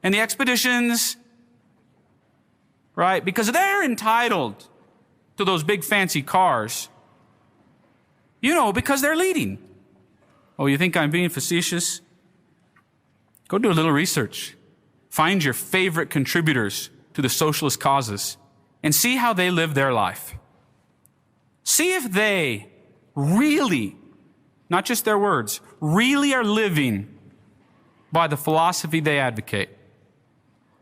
and the Expeditions, right? Because they're entitled to those big fancy cars, because they're leading. Oh, you think I'm being facetious? Go do a little research. Find your favorite contributors to the socialist causes and see how they live their life. See if they really, not just their words, really are living by the philosophy they advocate.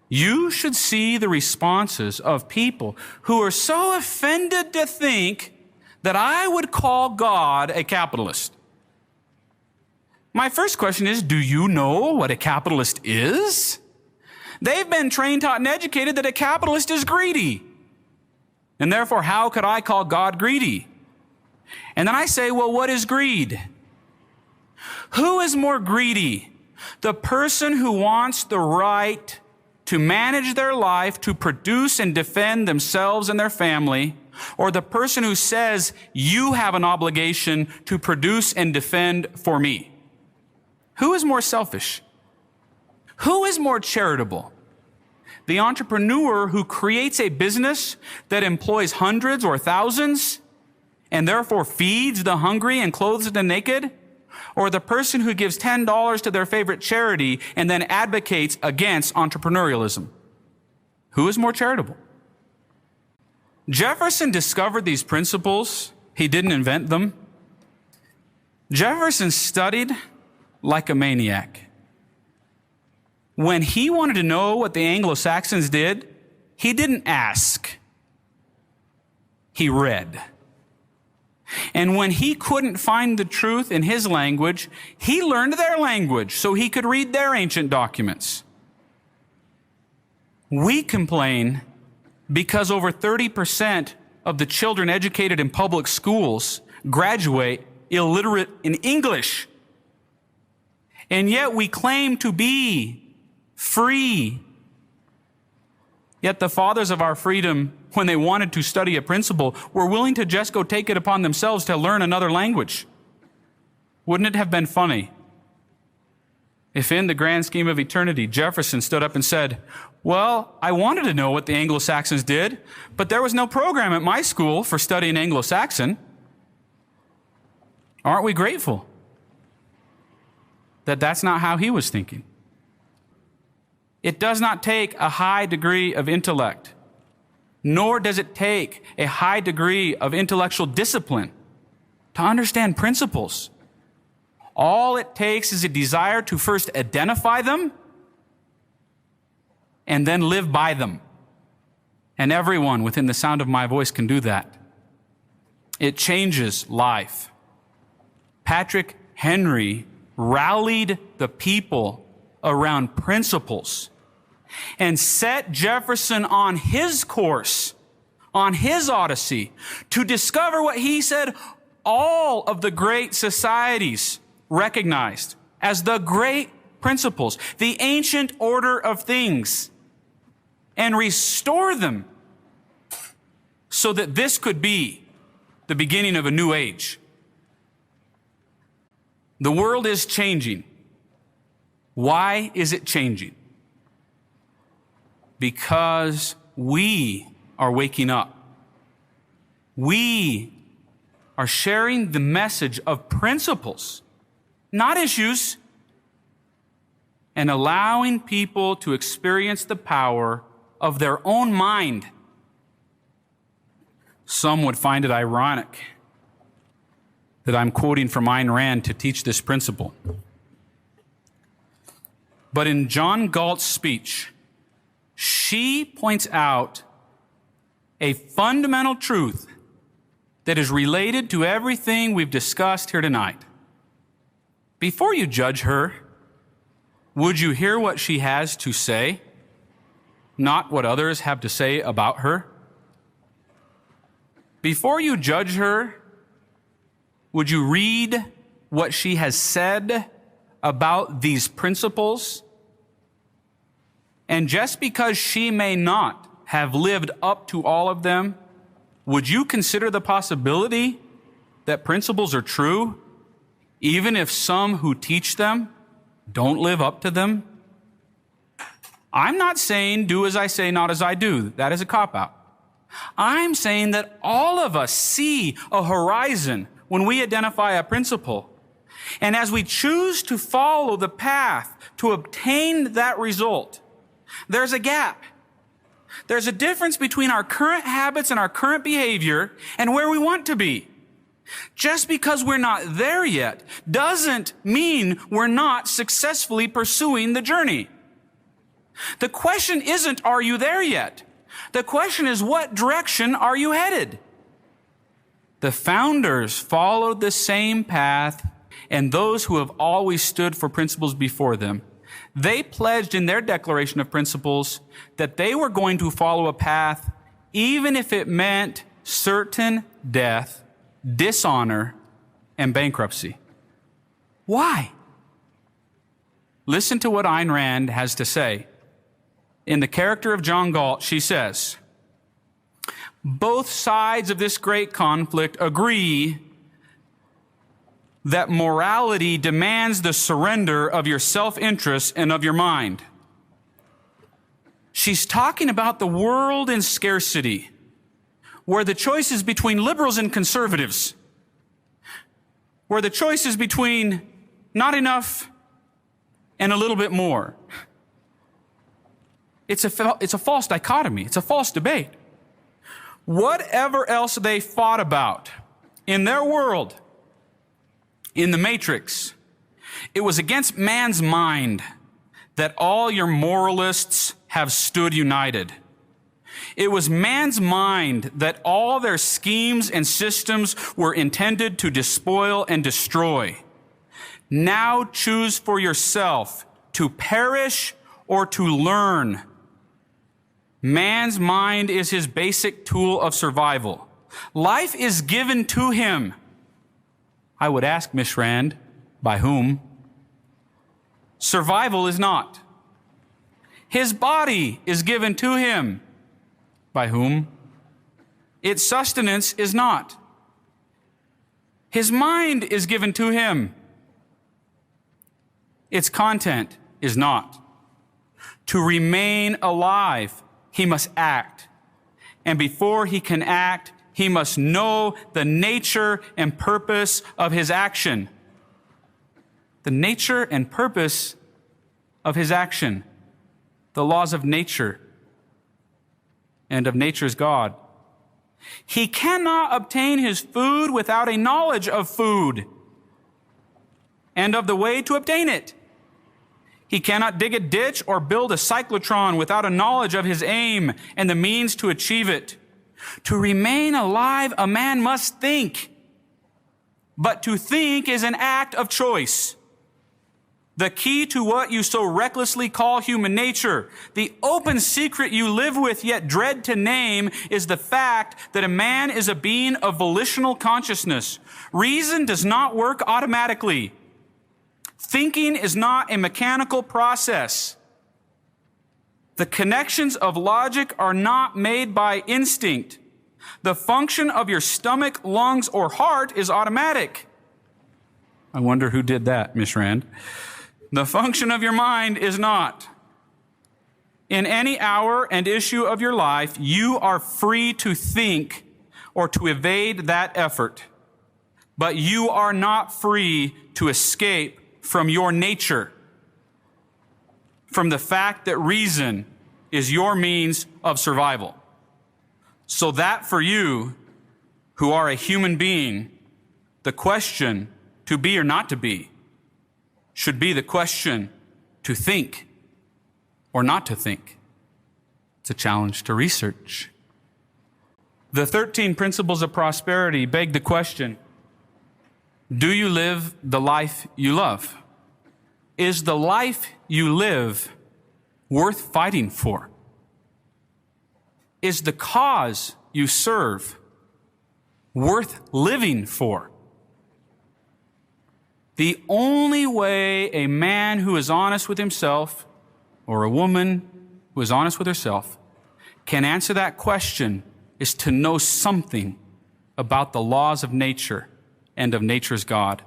You should see the responses of people who are so offended to think that I would call God a capitalist. My first question is, do you know what a capitalist is? They've been trained, taught, and educated that a capitalist is greedy. And therefore, how could I call God greedy? And then I say, well, what is greed? Who is more greedy? The person who wants the right to manage their life, to produce and defend themselves and their family, or the person who says, you have an obligation to produce and defend for me? Who is more selfish? Who is more charitable? The entrepreneur who creates a business that employs hundreds or thousands and therefore feeds the hungry and clothes the naked? Or the person who gives $10 to their favorite charity and then advocates against entrepreneurialism? Who is more charitable? Jefferson discovered these principles He didn't invent them. Jefferson studied like a maniac. When he wanted to know what the Anglo-Saxons did, he didn't ask. He read. And when he couldn't find the truth in his language, he learned their language so he could read their ancient documents. We complain because over 30% of the children educated in public schools graduate illiterate in English. And yet we claim to be free. Yet the fathers of our freedom, when they wanted to study a principle, were willing to just go take it upon themselves to learn another language. Wouldn't it have been funny if in the grand scheme of eternity, Jefferson stood up and said, well, I wanted to know what the Anglo-Saxons did, but there was no program at my school for studying Anglo-Saxon. Aren't we grateful that that's not how he was thinking? It does not take a high degree of intellect, nor does it take a high degree of intellectual discipline to understand principles. All it takes is a desire to first identify them and then live by them. And everyone within the sound of my voice can do that. It changes life. Patrick Henry rallied the people around principles and set Jefferson on his course, on his odyssey, to discover what he said all of the great societies recognized as the great principles, the ancient order of things, and restore them so that this could be the beginning of a new age. The world is changing. Why is it changing? Because we are waking up. We are sharing the message of principles, not issues, and allowing people to experience the power of their own mind. Some would find it ironic that I'm quoting from Ayn Rand to teach this principle. But in John Galt's speech, she points out a fundamental truth that is related to everything we've discussed here tonight. Before you judge her, would you hear what she has to say, not what others have to say about her? Before you judge her, would you read what she has said about these principles? And just because she may not have lived up to all of them, would you consider the possibility that principles are true, even if some who teach them don't live up to them? I'm not saying do as I say, not as I do. That is a cop-out. I'm saying that all of us see a horizon when we identify a principle. And as we choose to follow the path to obtain that result, there's a gap. There's a difference between our current habits and our current behavior and where we want to be. Just because we're not there yet doesn't mean we're not successfully pursuing the journey. The question isn't, are you there yet? The question is, what direction are you headed? The founders followed the same path, and those who have always stood for principles before them, they pledged in their declaration of principles that they were going to follow a path even if it meant certain death, dishonor, and bankruptcy. Why? Listen to what Ayn Rand has to say. In the character of John Galt, she says, both sides of this great conflict agree that morality demands the surrender of your self-interest and of your mind. She's talking about the world in scarcity, where the choice is between liberals and conservatives, where the choice is between not enough and a little bit more. It's a false dichotomy. It's a false debate. Whatever else they fought about, In their world, in the matrix, it was against man's mind that all your moralists have stood united. It was man's mind that all their schemes and systems were intended to despoil and destroy. Now choose for yourself to perish or to learn. Man's mind is his basic tool of survival. Life is given to him. I would ask Miss Rand, by whom? Survival is not. His body is given to him. By whom? Its sustenance is not. His mind is given to him. Its content is not. To remain alive, he must act. And before he can act, he must know the nature and purpose of his action. The nature and purpose of his action. The laws of nature and of nature's God. He cannot obtain his food without a knowledge of food and of the way to obtain it. He cannot dig a ditch or build a cyclotron without a knowledge of his aim and the means to achieve it. To remain alive, a man must think. But to think is an act of choice. The key to what you so recklessly call human nature, the open secret you live with yet dread to name, is the fact that a man is a being of volitional consciousness. Reason does not work automatically. Thinking is not a mechanical process. The connections of logic are not made by instinct. The function of your stomach, lungs, or heart is automatic. I wonder who did that, Miss Rand. The function of your mind is not. In any hour and issue of your life, you are free to think or to evade that effort. But you are not free to escape from your nature, from the fact that reason is your means of survival. So that for you, who are a human being, the question to be or not to be should be the question to think or not to think. It's a challenge to research. The 13 principles of prosperity beg the question, do you live the life you love? Is the life you live worth fighting for? Is the cause you serve worth living for? The only way a man who is honest with himself, or a woman who is honest with herself, can answer that question is to know something about the laws of nature and of nature's God,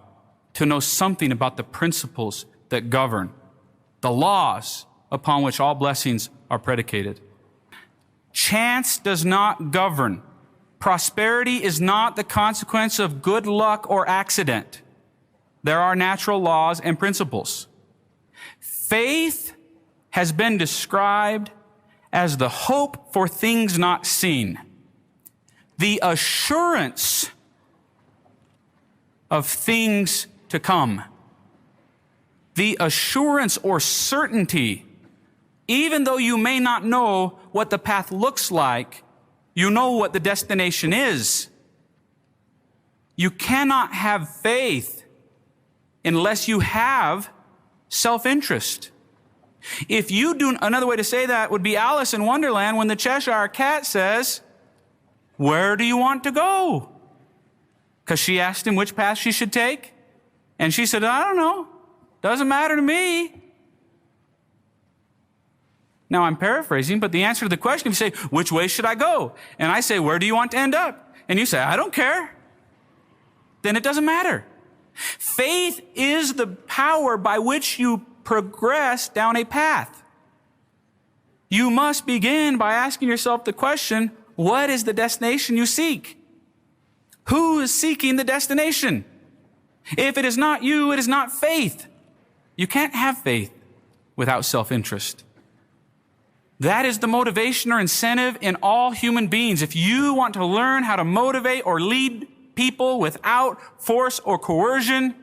to know something about the principles that govern, the laws upon which all blessings are predicated. Chance does not govern. Prosperity is not the consequence of good luck or accident. There are natural laws and principles. Faith has been described as the hope for things not seen, the assurance of things to come, the assurance or certainty. Even though you may not know what the path looks like, you know what the destination is. You cannot have faith unless you have self-interest. If you do, another way to say that would be Alice in Wonderland when the Cheshire Cat says, "Where do you want to go?" Because she asked him which path she should take. And she said, "I don't know. Doesn't matter to me." Now I'm paraphrasing, but the answer to the question, if you say, "Which way should I go?" And I say, "Where do you want to end up?" And you say, "I don't care." Then it doesn't matter. Faith is the power by which you progress down a path. You must begin by asking yourself the question, what is the destination you seek? Who is seeking the destination? If it is not you, it is not faith. You can't have faith without self-interest. That is the motivation or incentive in all human beings. If you want to learn how to motivate or lead people without force or coercion.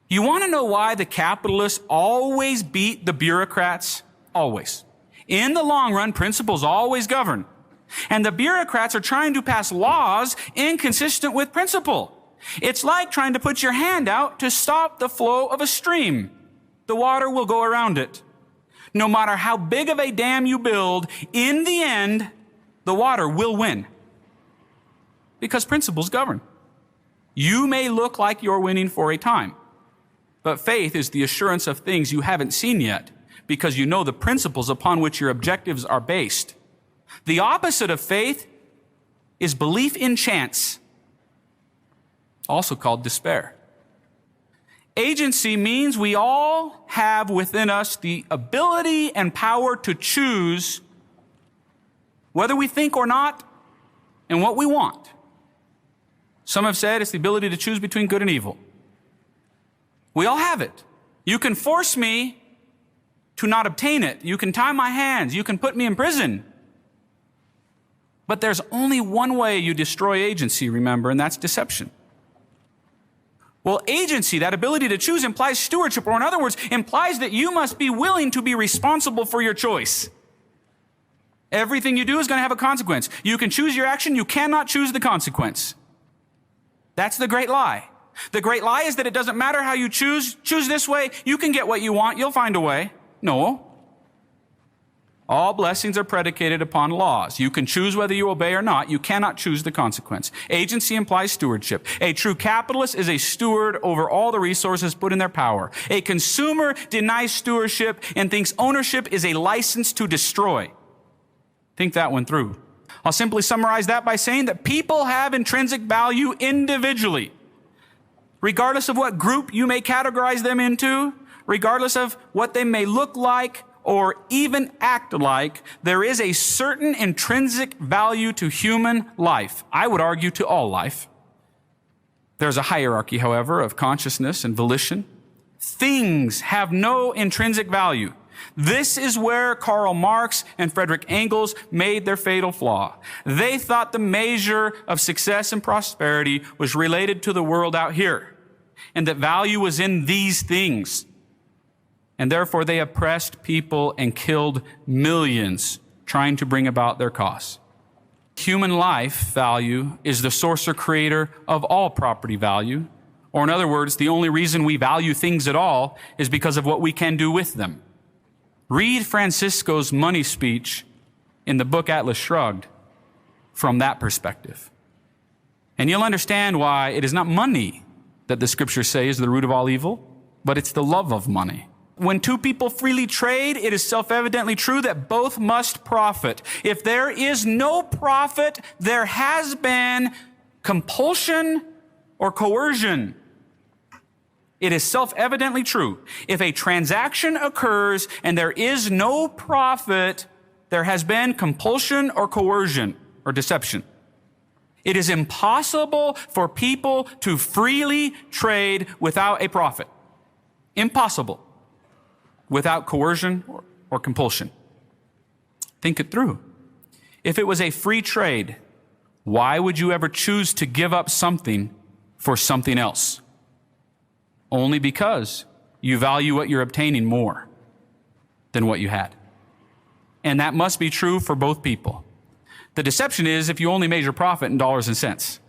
You want to know why the capitalists always beat the bureaucrats? Always. In the long run, principles always govern. And the bureaucrats are trying to pass laws inconsistent with principle. It's like trying to put your hand out to stop the flow of a stream. The water will go around it. No matter how big of a dam you build, in the end, the water will win. Because principles govern. You may look like you're winning for a time, but faith is the assurance of things you haven't seen yet, because you know the principles upon which your objectives are based. The opposite of faith is belief in chance, also called despair. Agency means we all have within us the ability and power to choose whether we think or not and what we want. Some have said it's the ability to choose between good and evil. We all have it. You can force me to not obtain it. You can tie my hands. You can put me in prison. But there's only one way you destroy agency, remember, and that's deception. Well, agency, that ability to choose, implies stewardship, or in other words, implies that you must be willing to be responsible for your choice. Everything you do is going to have a consequence. You can choose your action, you cannot choose the consequence. That's the great lie. The great lie is that it doesn't matter how you choose this way, you can get what you want, you'll find a way. No. All blessings are predicated upon laws. You can choose whether you obey or not. You cannot choose the consequence. Agency implies stewardship. A true capitalist is a steward over all the resources put in their power. A consumer denies stewardship and thinks ownership is a license to destroy. Think that one through. I'll simply summarize that by saying that people have intrinsic value individually. Regardless of what group you may categorize them into, regardless of what they may look like, or even act like, there is a certain intrinsic value to human life. I would argue to all life. There's a hierarchy, however, of consciousness and volition. Things have no intrinsic value. This is where Karl Marx and Friedrich Engels made their fatal flaw. They thought the measure of success and prosperity was related to the world out here, and that value was in these things. And therefore they oppressed people and killed millions trying to bring about their cause. Human life value is the source or creator of all property value. Or in other words, the only reason we value things at all is because of what we can do with them. Read Francisco's money speech in the book Atlas Shrugged from that perspective. And you'll understand why it is not money that the scriptures say is the root of all evil, but it's the love of money. When two people freely trade, it is self-evidently true that both must profit. If there is no profit, there has been compulsion or coercion. It is self-evidently true. If a transaction occurs and there is no profit, there has been compulsion or coercion or deception. It is impossible for people to freely trade without a profit. Impossible. Without coercion or compulsion. Think it through. If it was a free trade, why would you ever choose to give up something for something else? Only because you value what you're obtaining more than what you had. And that must be true for both people. The deception is if you only measure profit in dollars and cents.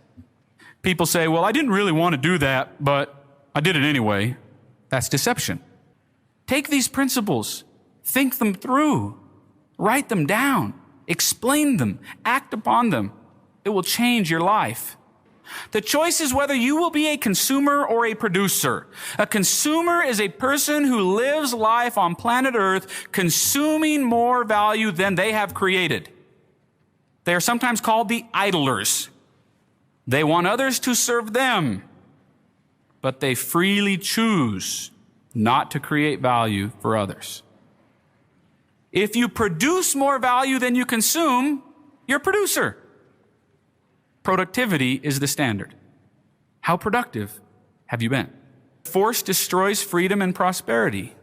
People say, well, I didn't really want to do that, but I did it anyway. That's deception. Take these principles, think them through, write them down, explain them, act upon them. It will change your life. The choice is whether you will be a consumer or a producer. A consumer is a person who lives life on planet Earth consuming more value than they have created. They are sometimes called the idlers. They want others to serve them, but they freely choose not to create value for others. If you produce more value than you consume, you're a producer. Productivity is the standard. How productive have you been? Force destroys freedom and prosperity.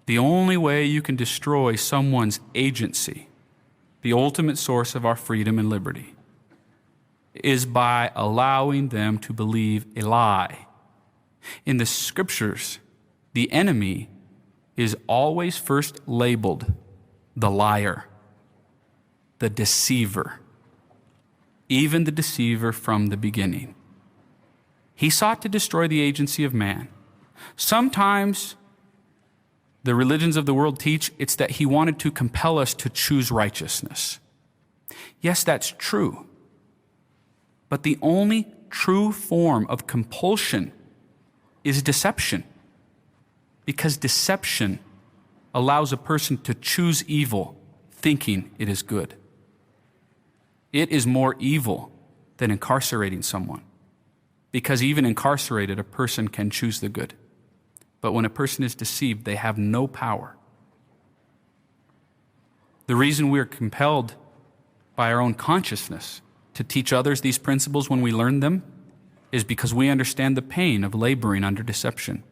The only way you can destroy someone's agency, the ultimate source of our freedom and liberty, is by allowing them to believe a lie. In the scriptures, the enemy is always first labeled the liar, the deceiver, even the deceiver from the beginning. He sought to destroy the agency of man. Sometimes the religions of the world teach it's that he wanted to compel us to choose righteousness. Yes, that's true. But the only true form of compulsion is deception, because deception allows a person to choose evil thinking it is good. It is more evil than incarcerating someone, because even incarcerated, a person can choose the good. But when a person is deceived, they have no power. The reason we are compelled by our own consciousness to teach others these principles when we learn them is because we understand the pain of laboring under deception,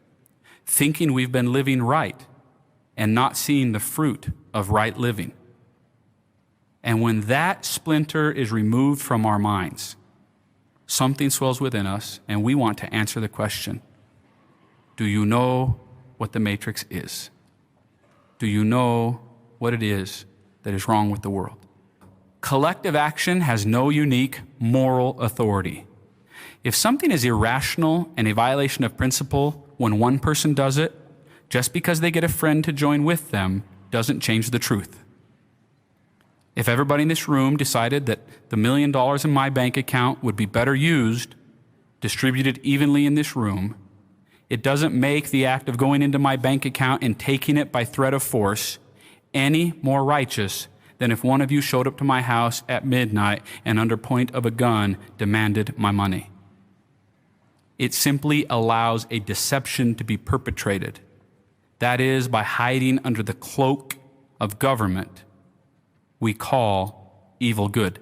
thinking we've been living right and not seeing the fruit of right living. And when that splinter is removed from our minds, something swells within us, and we want to answer the question, do you know what the matrix is? Do you know what it is that is wrong with the world? Collective action has no unique moral authority. If something is irrational and a violation of principle when one person does it, just because they get a friend to join with them doesn't change the truth. If everybody in this room decided that the $1 million in my bank account would be better used, distributed evenly in this room, it doesn't make the act of going into my bank account and taking it by threat of force any more righteous than if one of you showed up to my house at midnight and under point of a gun demanded my money. It simply allows a deception to be perpetrated. That is, by hiding under the cloak of government, we call evil good.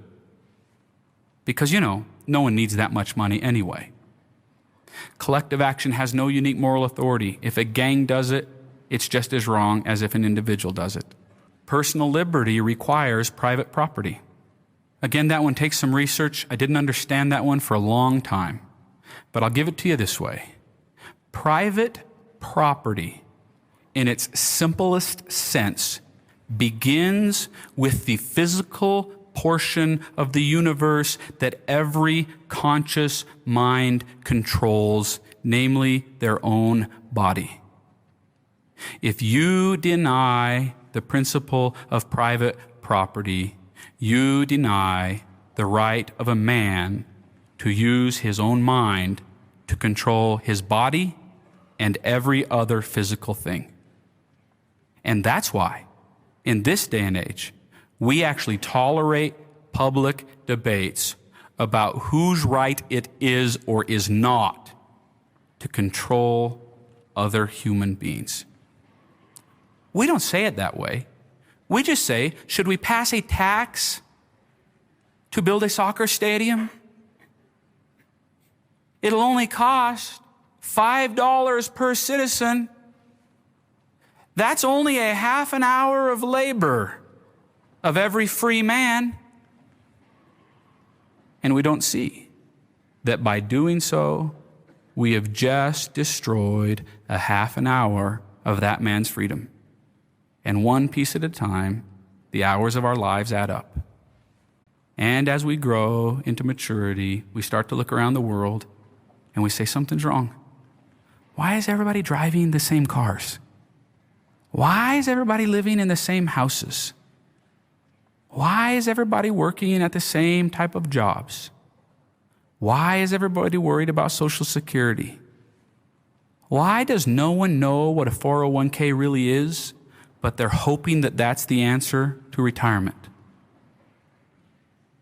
Because, no one needs that much money anyway. Collective action has no unique moral authority. If a gang does it, it's just as wrong as if an individual does it. Personal liberty requires private property. Again, that one takes some research. I didn't understand that one for a long time, but I'll give it to you this way. Private property, in its simplest sense, begins with the physical portion of the universe that every conscious mind controls, namely their own body. If you deny the principle of private property, you deny the right of a man to use his own mind to control his body and every other physical thing. And that's why, in this day and age, we actually tolerate public debates about whose right it is or is not to control other human beings. We don't say it that way. We just say, should we pass a tax to build a soccer stadium? It'll only cost $5 per citizen. That's only a half an hour of labor of every free man. And we don't see that by doing so, we have just destroyed a half an hour of that man's freedom. And one piece at a time, the hours of our lives add up. And as we grow into maturity, we start to look around the world and we say, something's wrong. Why is everybody driving the same cars? Why is everybody living in the same houses? Why is everybody working at the same type of jobs? Why is everybody worried about Social Security? Why does no one know what a 401k really is, but they're hoping that that's the answer to retirement?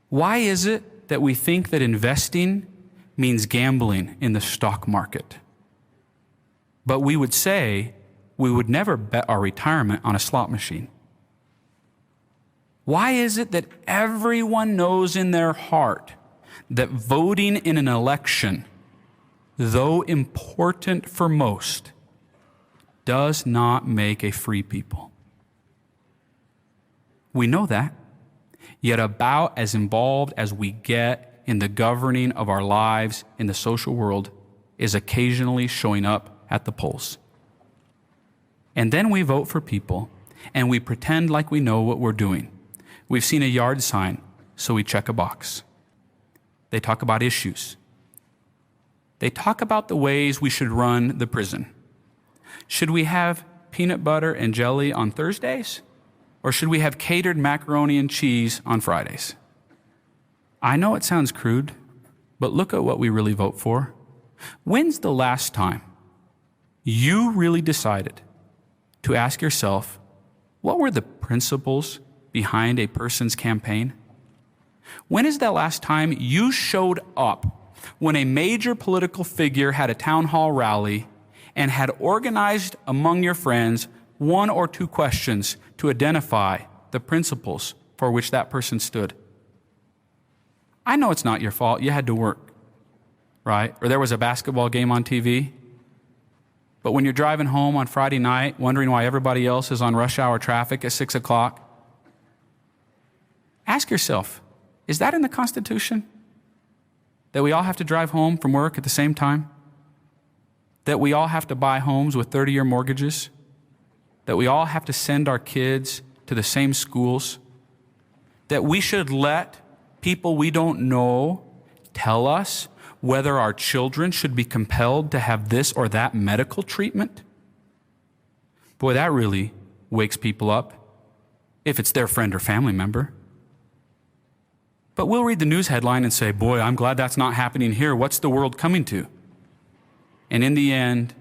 Why is it that we think that investing means gambling in the stock market? But we would say we would never bet our retirement on a slot machine. Why is it that everyone knows in their heart that voting in an election, though important for most, does not make a free people? We know that, yet about as involved as we get in the governing of our lives in the social world is occasionally showing up at the polls. And then we vote for people, and we pretend like we know what we're doing. We've seen a yard sign, so we check a box. They talk about issues. They talk about the ways we should run the prison. Should we have peanut butter and jelly on Thursdays? Or should we have catered macaroni and cheese on Fridays? I know it sounds crude, but look at what we really vote for. When's the last time you really decided to ask yourself, what were the principles behind a person's campaign? When is the last time you showed up when a major political figure had a town hall rally and had organized among your friends 1 or 2 questions to identify the principles for which that person stood? I know it's not your fault. You had to work, right? Or there was a basketball game on TV. But when you're driving home on Friday night, wondering why everybody else is on rush hour traffic at 6 o'clock, ask yourself, is that in the Constitution? That we all have to drive home from work at the same time? That we all have to buy homes with 30-year mortgages? That we all have to send our kids to the same schools? That we should let people we don't know tell us whether our children should be compelled to have this or that medical treatment? Boy, that really wakes people up, if it's their friend or family member. But we'll read the news headline and say, boy, I'm glad that's not happening here. What's the world coming to? And in the end,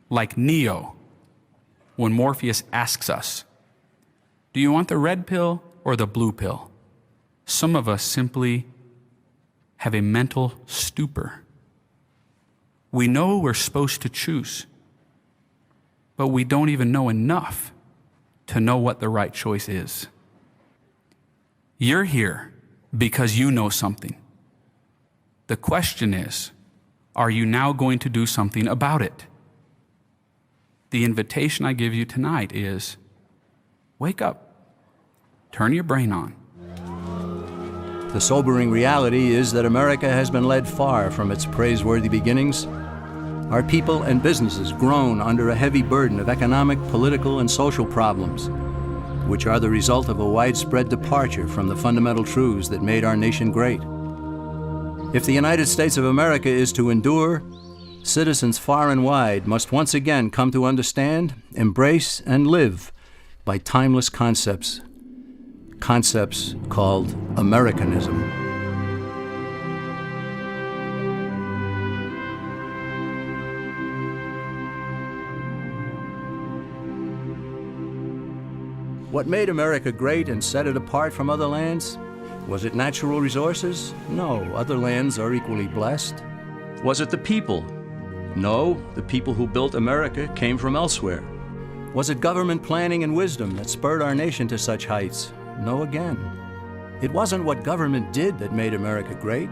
like Neo, when Morpheus asks us, do you want the red pill or the blue pill? Some of us simply have a mental stupor. We know we're supposed to choose, but we don't even know enough to know what the right choice is. You're here because you know something. The question is, are you now going to do something about it? The invitation I give you tonight is, wake up, turn your brain on. The sobering reality is that America has been led far from its praiseworthy beginnings. Our people and businesses groan under a heavy burden of economic, political, and social problems, which are the result of a widespread departure from the fundamental truths that made our nation great. If the United States of America is to endure, citizens far and wide must once again come to understand, embrace, and live by timeless concepts called Americanism. What made America great and set it apart from other lands? Was it natural resources? No, other lands are equally blessed. Was it the people? No, the people who built America came from elsewhere. Was it government planning and wisdom that spurred our nation to such heights? No again. It wasn't what government did that made America great.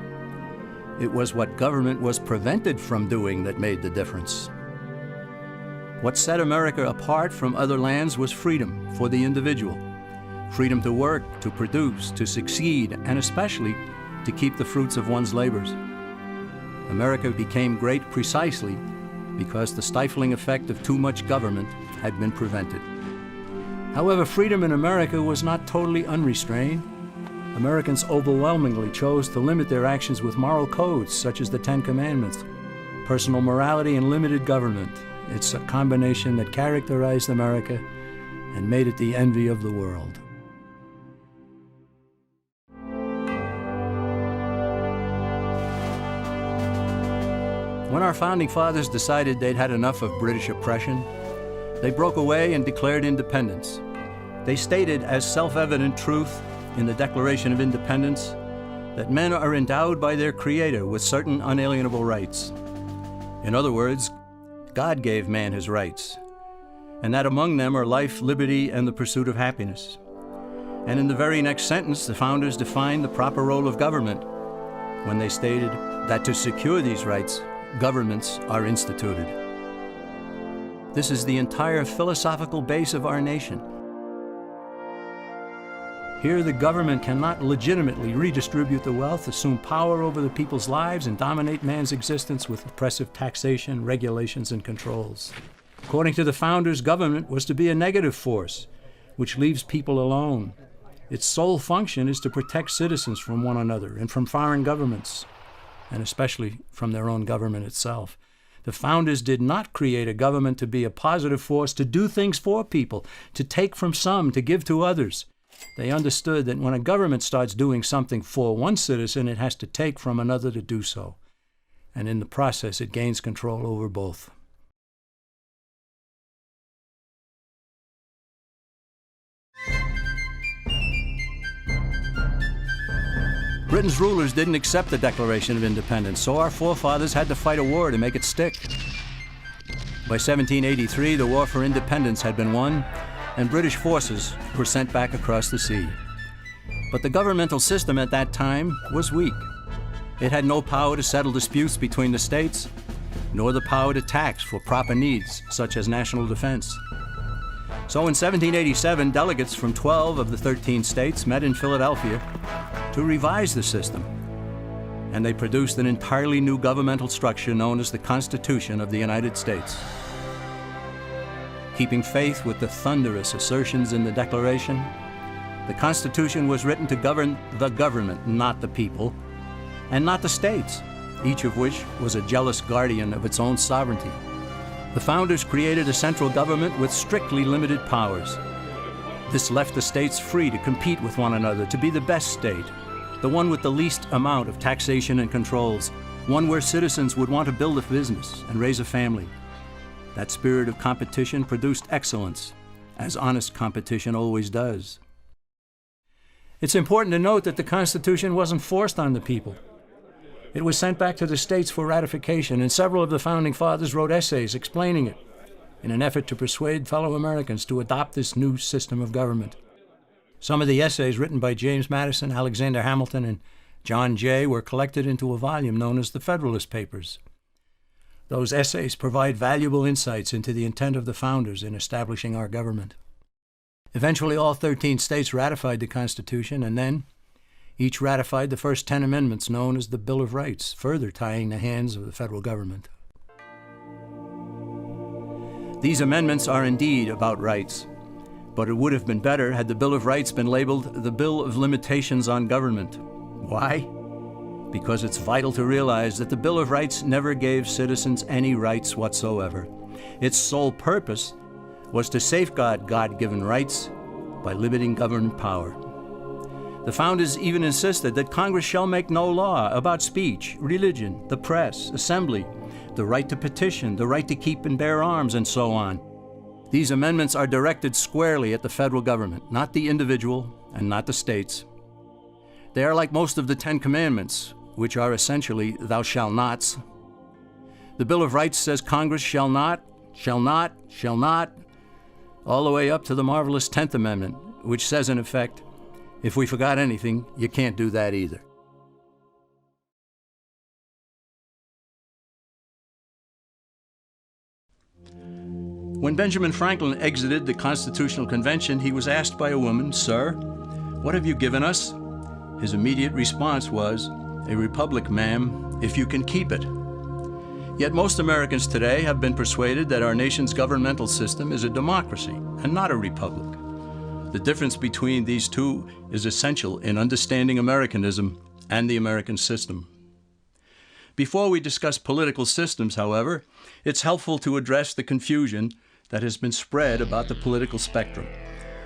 It was what government was prevented from doing that made the difference. What set America apart from other lands was freedom for the individual. Freedom to work, to produce, to succeed, and especially to keep the fruits of one's labors. America became great precisely because the stifling effect of too much government had been prevented. However, freedom in America was not totally unrestrained. Americans overwhelmingly chose to limit their actions with moral codes such as the Ten Commandments, personal morality, and limited government. It's a combination that characterized America and made it the envy of the world. When our founding fathers decided they'd had enough of British oppression, they broke away and declared independence. They stated as self-evident truth in the Declaration of Independence that men are endowed by their Creator with certain unalienable rights. In other words, God gave man his rights, and that among them are life, liberty, and the pursuit of happiness. And in the very next sentence, the founders defined the proper role of government when they stated that to secure these rights, governments are instituted. This is the entire philosophical base of our nation. Here, the government cannot legitimately redistribute the wealth, assume power over the people's lives, and dominate man's existence with oppressive taxation, regulations, and controls. According to the founders, government was to be a negative force, which leaves people alone. Its sole function is to protect citizens from one another and from foreign governments, and especially from their own government itself. The founders did not create a government to be a positive force, to do things for people, to take from some, to give to others. They understood that when a government starts doing something for one citizen, it has to take from another to do so. And in the process, it gains control over both. Britain's rulers didn't accept the Declaration of Independence, so our forefathers had to fight a war to make it stick. By 1783, the War for Independence had been won, and British forces were sent back across the sea. But the governmental system at that time was weak. It had no power to settle disputes between the states, nor the power to tax for proper needs, such as national defense. So in 1787, delegates from 12 of the 13 states met in Philadelphia to revise the system, and they produced an entirely new governmental structure known as the Constitution of the United States. Keeping faith with the thunderous assertions in the Declaration, the Constitution was written to govern the government, not the people, and not the states, each of which was a jealous guardian of its own sovereignty. The founders created a central government with strictly limited powers. This left the states free to compete with one another, to be the best state, the one with the least amount of taxation and controls, one where citizens would want to build a business and raise a family. That spirit of competition produced excellence, as honest competition always does. It's important to note that the Constitution wasn't forced on the people. It was sent back to the states for ratification, and several of the Founding Fathers wrote essays explaining it in an effort to persuade fellow Americans to adopt this new system of government. Some of the essays written by James Madison, Alexander Hamilton, and John Jay were collected into a volume known as the Federalist Papers. Those essays provide valuable insights into the intent of the founders in establishing our government. Eventually, all 13 states ratified the Constitution, and then each ratified the first 10 amendments known as the Bill of Rights, further tying the hands of the federal government. These amendments are indeed about rights, but it would have been better had the Bill of Rights been labeled the Bill of Limitations on Government. Why? Because it's vital to realize that the Bill of Rights never gave citizens any rights whatsoever. Its sole purpose was to safeguard God-given rights by limiting government power. The founders even insisted that Congress shall make no law about speech, religion, the press, assembly, the right to petition, the right to keep and bear arms, and so on. These amendments are directed squarely at the federal government, not the individual and not the states. They are like most of the 10 Commandments, which are essentially thou shalt nots. The Bill of Rights says Congress shall not, all the way up to the marvelous 10th Amendment, which says in effect, if we forgot anything, you can't do that either. When Benjamin Franklin exited the Constitutional Convention, he was asked by a woman, "Sir, what have you given us?" His immediate response was, "A republic, ma'am, if you can keep it." Yet most Americans today have been persuaded that our nation's governmental system is a democracy and not a republic. The difference between these two is essential in understanding Americanism and the American system. Before we discuss political systems, however, it's helpful to address the confusion that has been spread about the political spectrum.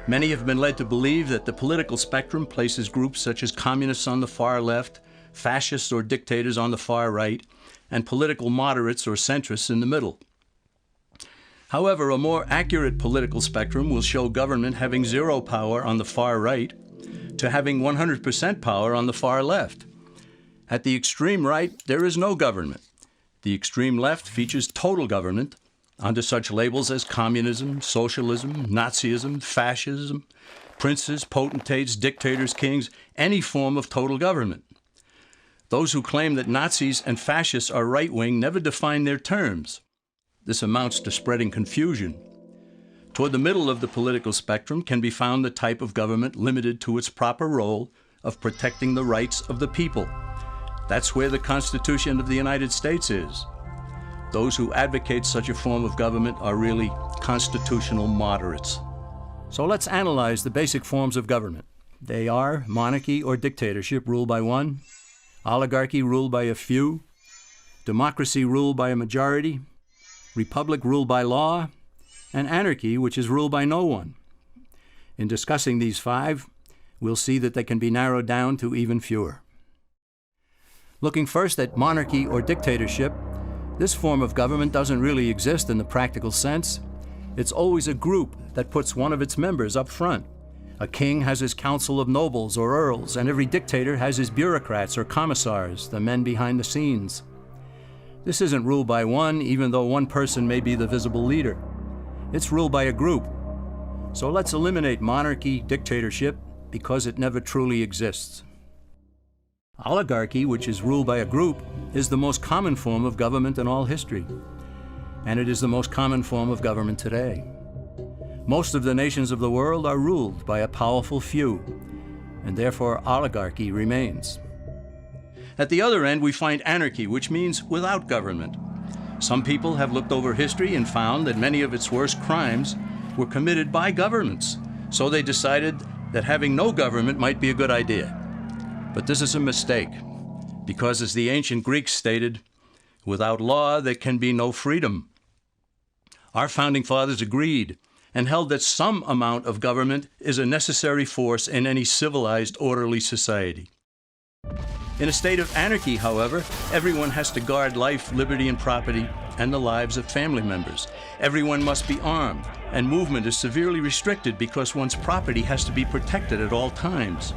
Many have been led to believe that the political spectrum places groups such as communists on the far left, fascists or dictators on the far right, and political moderates or centrists in the middle. However, a more accurate political spectrum will show government having zero power on the far right to having 100% power on the far left. At the extreme right, there is no government. The extreme left features total government under such labels as communism, socialism, Nazism, fascism, princes, potentates, dictators, kings, any form of total government. Those who claim that Nazis and fascists are right-wing never define their terms. This amounts to spreading confusion. Toward the middle of the political spectrum can be found the type of government limited to its proper role of protecting the rights of the people. That's where the Constitution of the United States is. Those who advocate such a form of government are really constitutional moderates. So let's analyze the basic forms of government. They are monarchy or dictatorship ruled by one, oligarchy ruled by a few, democracy ruled by a majority, republic ruled by law, and anarchy, which is ruled by no one. In discussing these five, we'll see that they can be narrowed down to even fewer. Looking first at monarchy or dictatorship, this form of government doesn't really exist in the practical sense. It's always a group that puts one of its members up front. A king has his council of nobles or earls, and every dictator has his bureaucrats or commissars, the men behind the scenes. This isn't ruled by one, even though one person may be the visible leader. It's ruled by a group. So let's eliminate monarchy, dictatorship, because it never truly exists. Oligarchy, which is ruled by a group, is the most common form of government in all history. And it is the most common form of government today. Most of the nations of the world are ruled by a powerful few, and therefore oligarchy remains. At the other end, we find anarchy, which means without government. Some people have looked over history and found that many of its worst crimes were committed by governments, so they decided that having no government might be a good idea. But this is a mistake, because as the ancient Greeks stated, without law there can be no freedom. Our founding fathers agreed and held that some amount of government is a necessary force in any civilized, orderly society. In a state of anarchy, however, everyone has to guard life, liberty, and property, and the lives of family members. Everyone must be armed, and movement is severely restricted because one's property has to be protected at all times.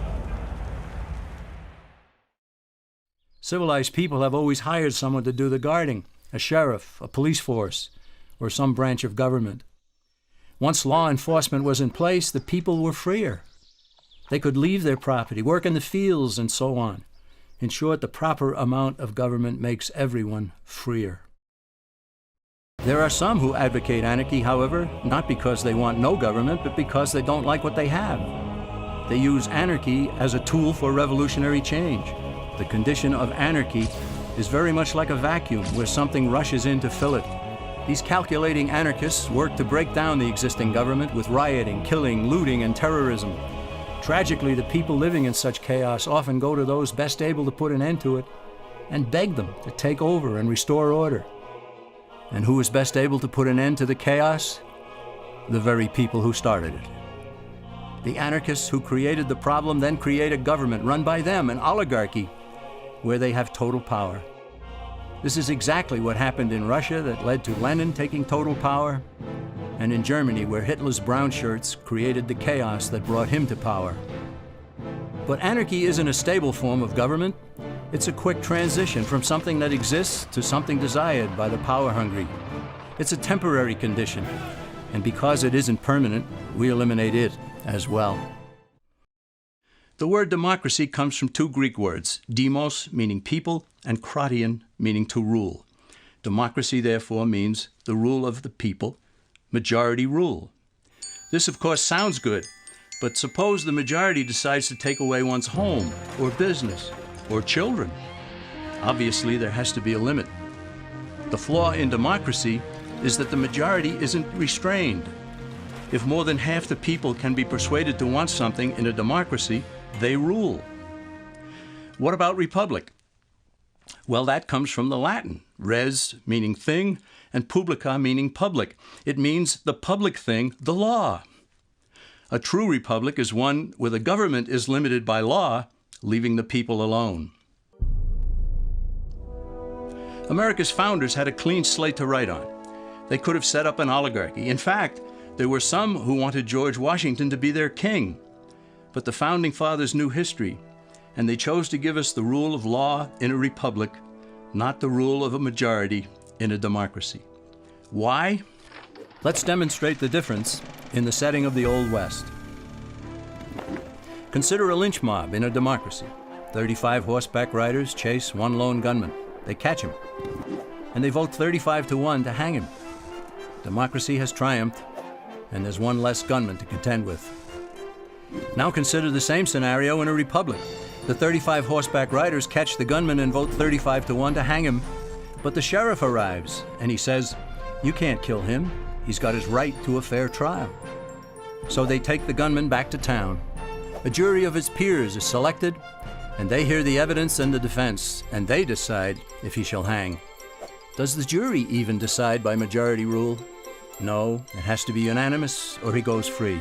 Civilized people have always hired someone to do the guarding, a sheriff, a police force, or some branch of government. Once law enforcement was in place, the people were freer. They could leave their property, work in the fields, and so on. In short, the proper amount of government makes everyone freer. There are some who advocate anarchy, however, not because they want no government, but because they don't like what they have. They use anarchy as a tool for revolutionary change. The condition of anarchy is very much like a vacuum where something rushes in to fill it. These calculating anarchists work to break down the existing government with rioting, killing, looting, and terrorism. Tragically, the people living in such chaos often go to those best able to put an end to it and beg them to take over and restore order. And who is best able to put an end to the chaos? The very people who started it. The anarchists who created the problem then create a government run by them, an oligarchy, where they have total power. This is exactly what happened in Russia that led to Lenin taking total power, and in Germany, where Hitler's brown shirts created the chaos that brought him to power. But anarchy isn't a stable form of government. It's a quick transition from something that exists to something desired by the power-hungry. It's a temporary condition, and because it isn't permanent, we eliminate it as well. The word democracy comes from two Greek words, demos, meaning people, and kratein, meaning to rule. Democracy, therefore, means the rule of the people, majority rule. This, of course, sounds good, but suppose the majority decides to take away one's home, or business, or children. Obviously, there has to be a limit. The flaw in democracy is that the majority isn't restrained. If more than half the people can be persuaded to want something in a democracy, they rule. What about republic? Well, that comes from the Latin, res meaning thing, and publica meaning public. It means the public thing, the law. A true republic is one where the government is limited by law, leaving the people alone. America's founders had a clean slate to write on. They could have set up an oligarchy. In fact, there were some who wanted George Washington to be their king. But the founding fathers knew history, and they chose to give us the rule of law in a republic, not the rule of a majority in a democracy. Why? Let's demonstrate the difference in the setting of the Old West. Consider a lynch mob in a democracy. 35 horseback riders chase one lone gunman. They catch him, and they vote 35 to 1 to hang him. Democracy has triumphed. and there's one less gunman to contend with. Now consider the same scenario in a republic. The 35 horseback riders catch the gunman and vote 35 to 1 to hang him. But the sheriff arrives, and he says, "You can't kill him. He's got his right to a fair trial." So they take the gunman back to town. A jury of his peers is selected, and they hear the evidence and the defense, and they decide if he shall hang. Does the jury even decide by majority rule? No, it has to be unanimous, or he goes free.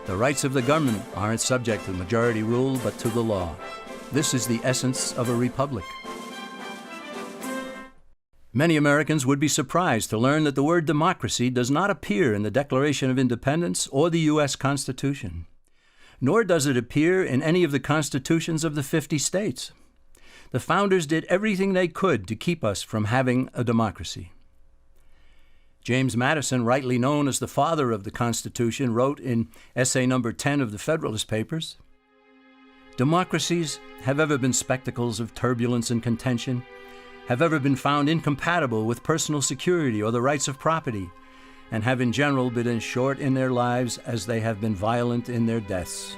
The rights of the gunman aren't subject to majority rule, but to the law. This is the essence of a republic. Many Americans would be surprised to learn that the word democracy does not appear in the Declaration of Independence or the U.S. Constitution, nor does it appear in any of the constitutions of the 50 states. The founders did everything they could to keep us from having a democracy. James Madison, rightly known as the father of the Constitution, wrote in essay number 10 of the Federalist Papers, "Democracies have ever been spectacles of turbulence and contention, have ever been found incompatible with personal security or the rights of property, and have in general been as short in their lives as they have been violent in their deaths."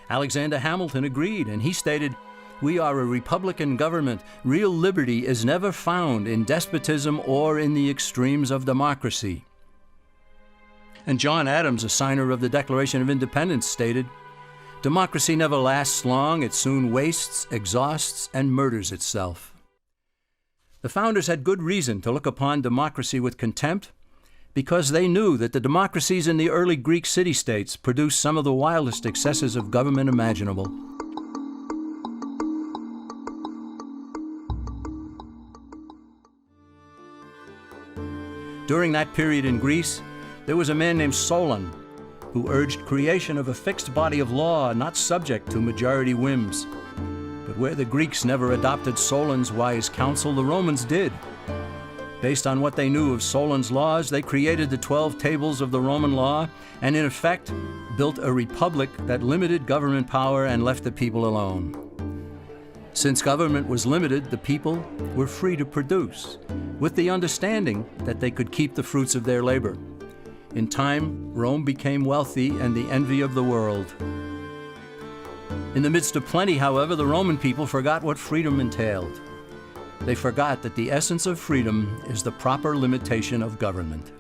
Alexander Hamilton agreed, and he stated, "We are a republican government. Real liberty is never found in despotism or in the extremes of democracy." And John Adams, a signer of the Declaration of Independence, stated, "Democracy never lasts long. It soon wastes, exhausts, and murders itself." The founders had good reason to look upon democracy with contempt, because they knew that the democracies in the early Greek city-states produced some of the wildest excesses of government imaginable. During that period in Greece, there was a man named Solon who urged creation of a fixed body of law not subject to majority whims. But where the Greeks never adopted Solon's wise counsel, the Romans did. Based on what they knew of Solon's laws, they created the 12 tables of the Roman law and, in effect, built a republic that limited government power and left the people alone. Since government was limited, the people were free to produce, with the understanding that they could keep the fruits of their labor. In time, Rome became wealthy and the envy of the world. In the midst of plenty, however, the Roman people forgot what freedom entailed. They forgot that the essence of freedom is the proper limitation of government.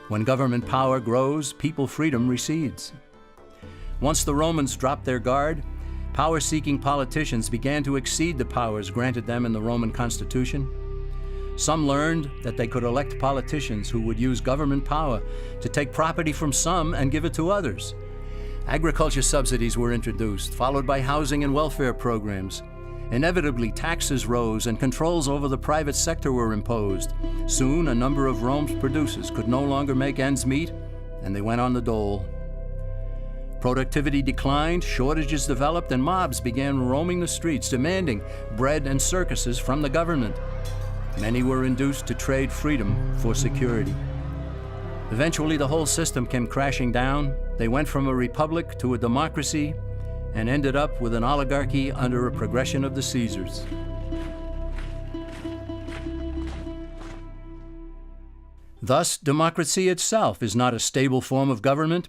When government power grows, people freedom recedes. Once the Romans dropped their guard, power-seeking politicians began to exceed the powers granted them in the Roman Constitution. Some learned that they could elect politicians who would use government power to take property from some and give it to others. Agriculture subsidies were introduced, followed by housing and welfare programs. Inevitably, taxes rose and controls over the private sector were imposed. Soon, a number of Rome's producers could no longer make ends meet, and they went on the dole. Productivity declined, shortages developed, and mobs began roaming the streets, demanding bread and circuses from the government. Many were induced to trade freedom for security. Eventually, the whole system came crashing down. They went from a republic to a democracy and ended up with an oligarchy under a progression of the Caesars. Thus, democracy itself is not a stable form of government.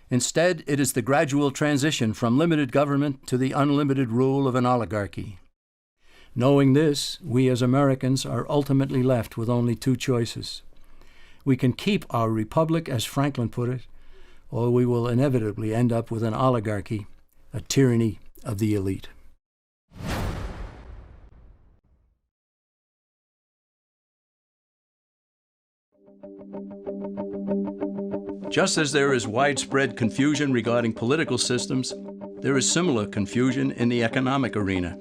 Instead, it is the gradual transition from limited government to the unlimited rule of an oligarchy. Knowing this, we as Americans are ultimately left with only two choices. We can keep our republic, as Franklin put it, or we will inevitably end up with an oligarchy, a tyranny of the elite. Just as there is widespread confusion regarding political systems, there is similar confusion in the economic arena.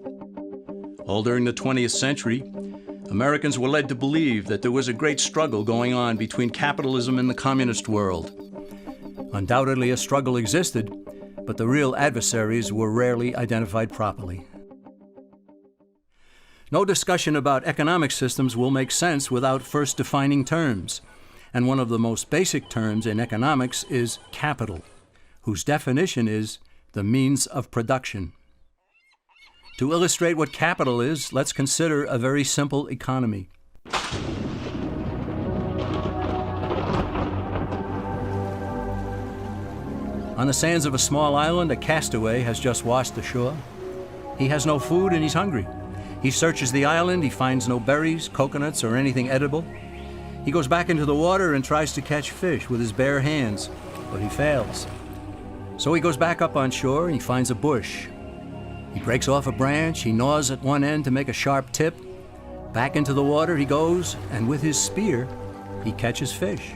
All during the 20th century, Americans were led to believe that there was a great struggle going on between capitalism and the communist world. Undoubtedly, a struggle existed, but the real adversaries were rarely identified properly. No discussion about economic systems will make sense without first defining terms. And one of the most basic terms in economics is capital, whose definition is the means of production. To illustrate what capital is, let's consider a very simple economy. On the sands of a small island, a castaway has just washed ashore. He has no food and he's hungry. He searches the island, he finds no berries, coconuts, or anything edible. He goes back into the water and tries to catch fish with his bare hands, but he fails. So he goes back up on shore and he finds a bush. He breaks off a branch, he gnaws at one end to make a sharp tip. Back into the water he goes, and with his spear, he catches fish.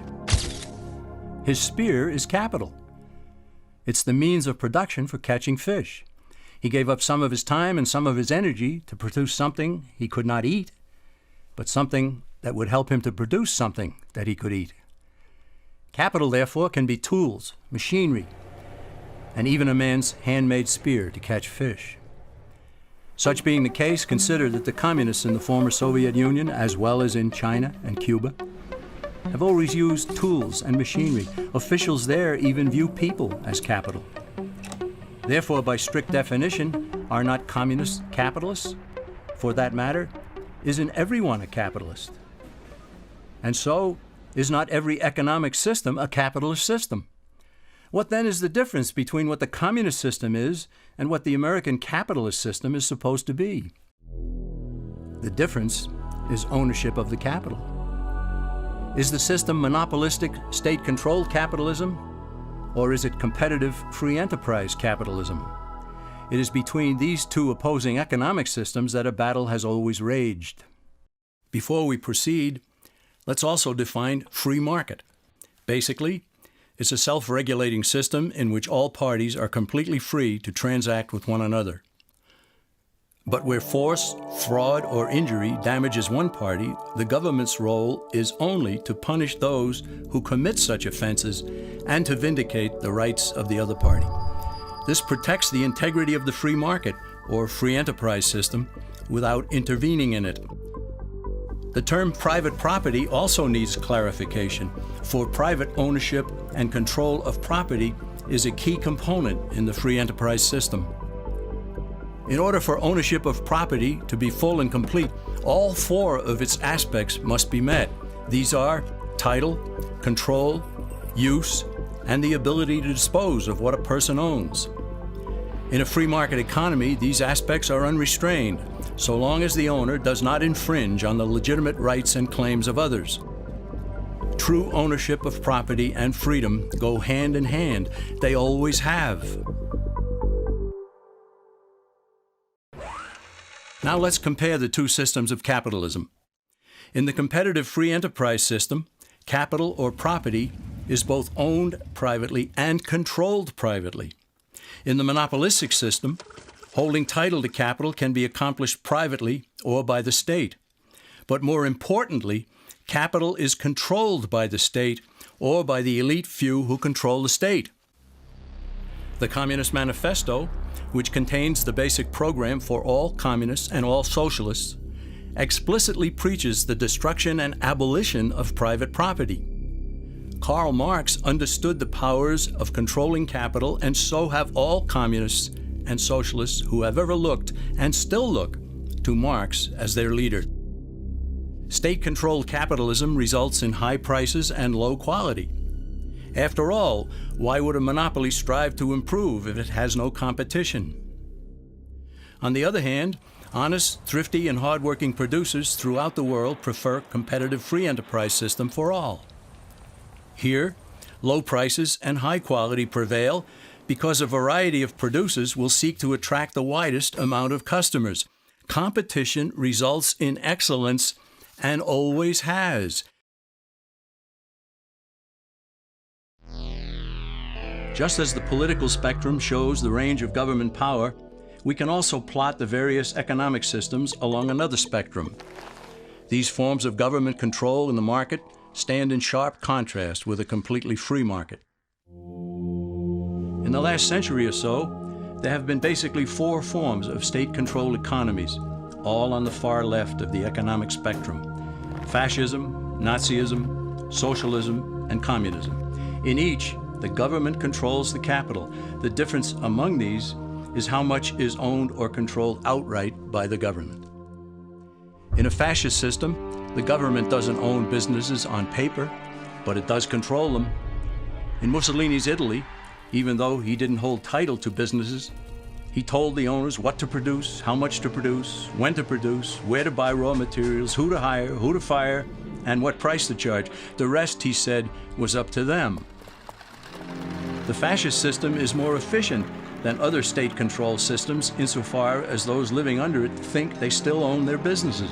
His spear is capital. It's the means of production for catching fish. He gave up some of his time and some of his energy to produce something he could not eat, but something that would help him to produce something that he could eat. Capital, therefore, can be tools, machinery, and even a man's handmade spear to catch fish. Such being the case, consider that the communists in the former Soviet Union, as well as in China and Cuba, have always used tools and machinery. Officials there even view people as capital. Therefore, by strict definition, are not communists capitalists? For that matter, isn't everyone a capitalist? And so, is not every economic system a capitalist system? What then is the difference between what the communist system is and what the American capitalist system is supposed to be? The difference is ownership of the capital. Is the system monopolistic, state-controlled capitalism, or is it competitive, free enterprise capitalism? It is between these two opposing economic systems that a battle has always raged. Before we proceed, let's also define free market. Basically, it's a self-regulating system in which all parties are completely free to transact with one another. But where force, fraud, or injury damages one party, the government's role is only to punish those who commit such offenses and to vindicate the rights of the other party. This protects the integrity of the free market, or free enterprise system, without intervening in it. The term private property also needs clarification, for private ownership and control of property is a key component in the free enterprise system. In order for ownership of property to be full and complete, all four of its aspects must be met. These are title, control, use, and the ability to dispose of what a person owns. In a free market economy, these aspects are unrestrained, so long as the owner does not infringe on the legitimate rights and claims of others. True ownership of property and freedom go hand in hand. They always have. Now let's compare the two systems of capitalism. In the competitive free enterprise system, capital or property is both owned privately and controlled privately. In the monopolistic system, holding title to capital can be accomplished privately or by the state. But more importantly, capital is controlled by the state or by the elite few who control the state. The Communist Manifesto, which contains the basic program for all communists and all socialists, explicitly preaches the destruction and abolition of private property. Karl Marx understood the powers of controlling capital, and so have all communists and socialists who have ever looked and still look to Marx as their leader. State-controlled capitalism results in high prices and low quality. After all, why would a monopoly strive to improve if it has no competition? On the other hand, honest, thrifty, and hardworking producers throughout the world prefer a competitive free enterprise system for all. Here, low prices and high quality prevail because a variety of producers will seek to attract the widest amount of customers. Competition results in excellence and always has. Just as the political spectrum shows the range of government power, we can also plot the various economic systems along another spectrum. These forms of government control in the market stand in sharp contrast with a completely free market. In the last century or so, there have been basically four forms of state-controlled economies, all on the far left of the economic spectrum: fascism, Nazism, socialism, and communism. In each, the government controls the capital. The difference among these is how much is owned or controlled outright by the government. In a fascist system, the government doesn't own businesses on paper, but it does control them. In Mussolini's Italy, Even though he didn't hold title to businesses, he told the owners what to produce, how much to produce, when to produce, where to buy raw materials, who to hire, who to fire, and what price to charge. The rest, he said, was up to them. The fascist system is more efficient than other state-controlled systems insofar as those living under it think they still own their businesses.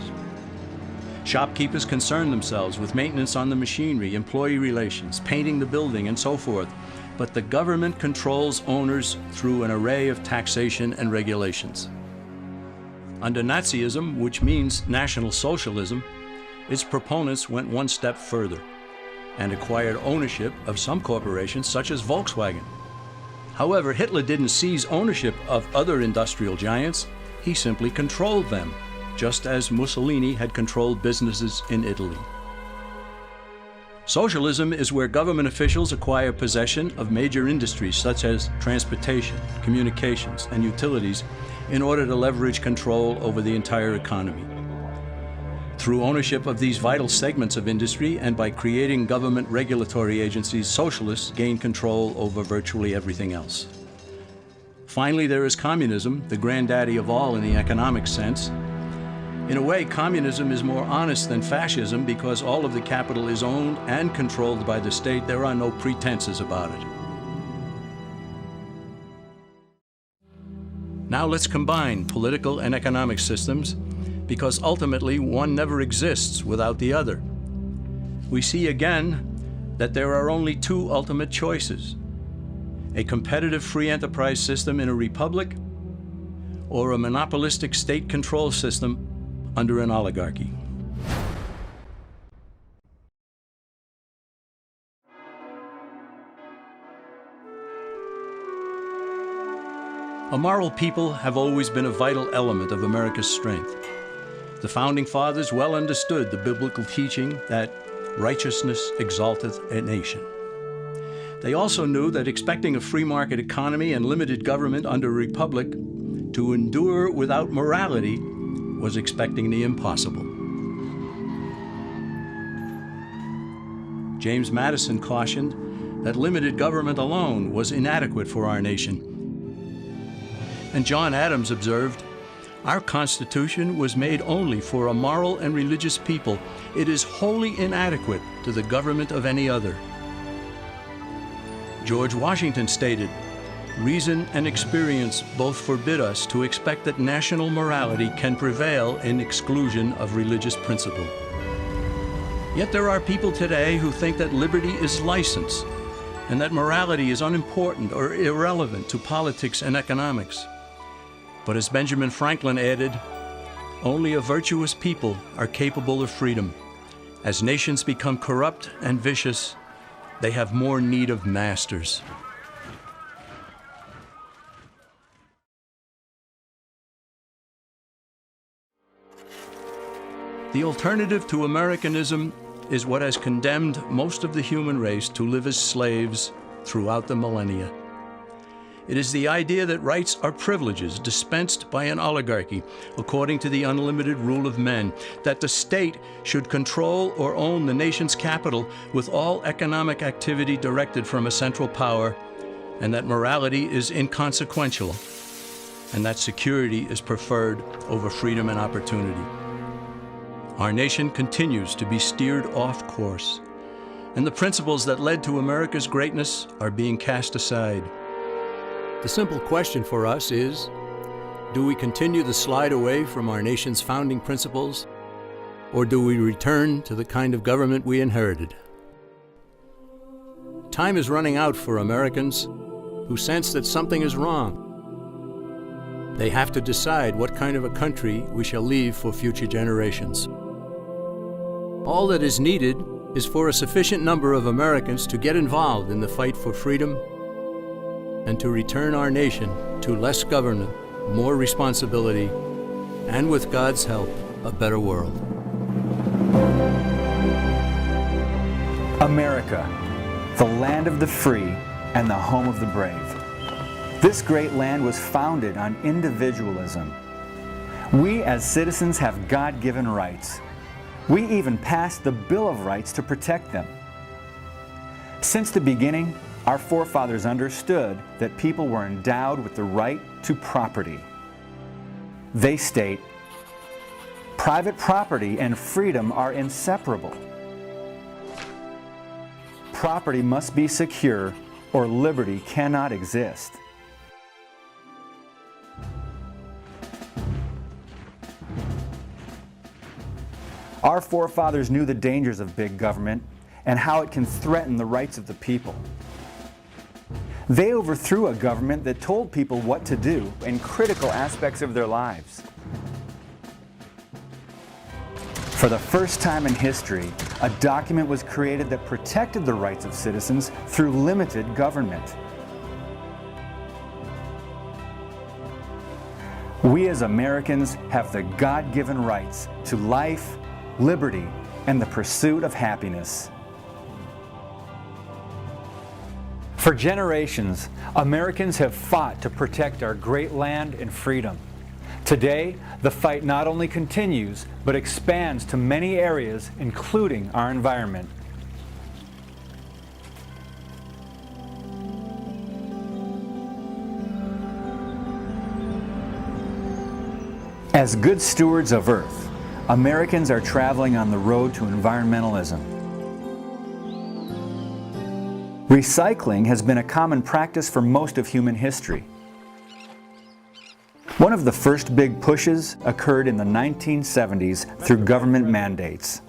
Shopkeepers concern themselves with maintenance on the machinery, employee relations, painting the building, and so forth. But the government controls owners through an array of taxation and regulations. Under Nazism, which means National Socialism, its proponents went one step further and acquired ownership of some corporations such as Volkswagen. However, Hitler didn't seize ownership of other industrial giants, he simply controlled them, just as Mussolini had controlled businesses in Italy. Socialism is where government officials acquire possession of major industries such as transportation, communications, and utilities in order to leverage control over the entire economy. Through ownership of these vital segments of industry and by creating government regulatory agencies, socialists gain control over virtually everything else. Finally, there is communism, the granddaddy of all in the economic sense. In a way, communism is more honest than fascism because all of the capital is owned and controlled by the state. There are no pretenses about it. Now let's combine political and economic systems because ultimately one never exists without the other. We see again that there are only two ultimate choices: a competitive free enterprise system in a republic or a monopolistic state control system under an oligarchy. A moral people have always been a vital element of America's strength. The Founding Fathers well understood the biblical teaching that righteousness exalteth a nation. They also knew that expecting a free market economy and limited government under a republic to endure without morality was expecting the impossible. James Madison cautioned that limited government alone was inadequate for our nation. And John Adams observed, "Our Constitution was made only for a moral and religious people. It is wholly inadequate to the government of any other." George Washington stated, "Reason and experience both forbid us to expect that national morality can prevail in exclusion of religious principle." Yet there are people today who think that liberty is license and that morality is unimportant or irrelevant to politics and economics. But as Benjamin Franklin added, only a virtuous people are capable of freedom. As nations become corrupt and vicious, they have more need of masters. The alternative to Americanism is what has condemned most of the human race to live as slaves throughout the millennia. It is the idea that rights are privileges dispensed by an oligarchy according to the unlimited rule of men, that the state should control or own the nation's capital with all economic activity directed from a central power, and that morality is inconsequential, and that security is preferred over freedom and opportunity. Our nation continues to be steered off course, and the principles that led to America's greatness are being cast aside. The simple question for us is, do we continue the slide away from our nation's founding principles, or do we return to the kind of government we inherited? Time is running out for Americans who sense that something is wrong. They have to decide what kind of a country we shall leave for future generations. All that is needed is for a sufficient number of Americans to get involved in the fight for freedom and to return our nation to less government, more responsibility, and with God's help, a better world. America, the land of the free and the home of the brave. This great land was founded on individualism. We as citizens have God-given rights. We even passed the Bill of Rights to protect them. Since the beginning, our forefathers understood that people were endowed with the right to property. They state, "Private property and freedom are inseparable. Property must be secure or liberty cannot exist." Our forefathers knew the dangers of big government and how it can threaten the rights of the people. They overthrew a government that told people what to do in critical aspects of their lives. For the first time in history, a document was created that protected the rights of citizens through limited government. We as Americans have the God-given rights to life, liberty, and the pursuit of happiness. For generations, Americans have fought to protect our great land and freedom. Today, the fight not only continues, but expands to many areas, including our environment. As good stewards of Earth, Americans are traveling on the road to environmentalism. Recycling has been a common practice for most of human history. One of the first big pushes occurred in the 1970s through government mandates.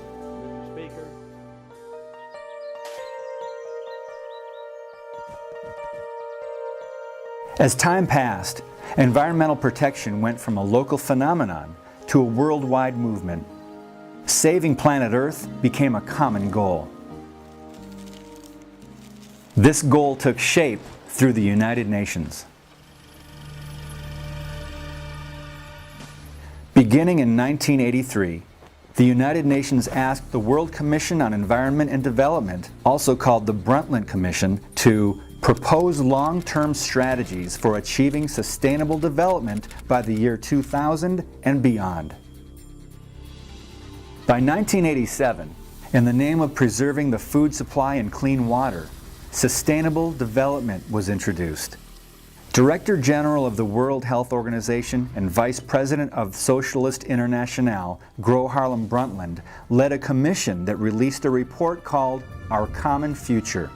As time passed, environmental protection went from a local phenomenon to a worldwide movement. Saving planet Earth became a common goal. This goal took shape through the United Nations. Beginning in 1983, the United Nations asked the World Commission on Environment and Development, also called the Brundtland Commission, to propose long-term strategies for achieving sustainable development by the year 2000 and beyond. By 1987, in the name of preserving the food supply and clean water, sustainable development was introduced. Director General of the World Health Organization and Vice President of Socialist Internationale, Gro Harlem Brundtland, led a commission that released a report called Our Common Future.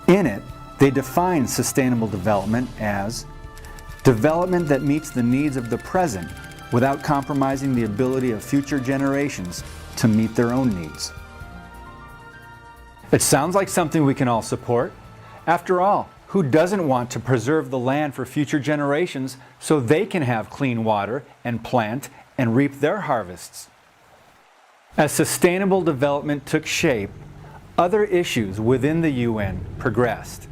In it, they defined sustainable development as development that meets the needs of the present without compromising the ability of future generations to meet their own needs. It sounds like something we can all support. After all, who doesn't want to preserve the land for future generations so they can have clean water and plant and reap their harvests? As sustainable development took shape, other issues within the UN progressed.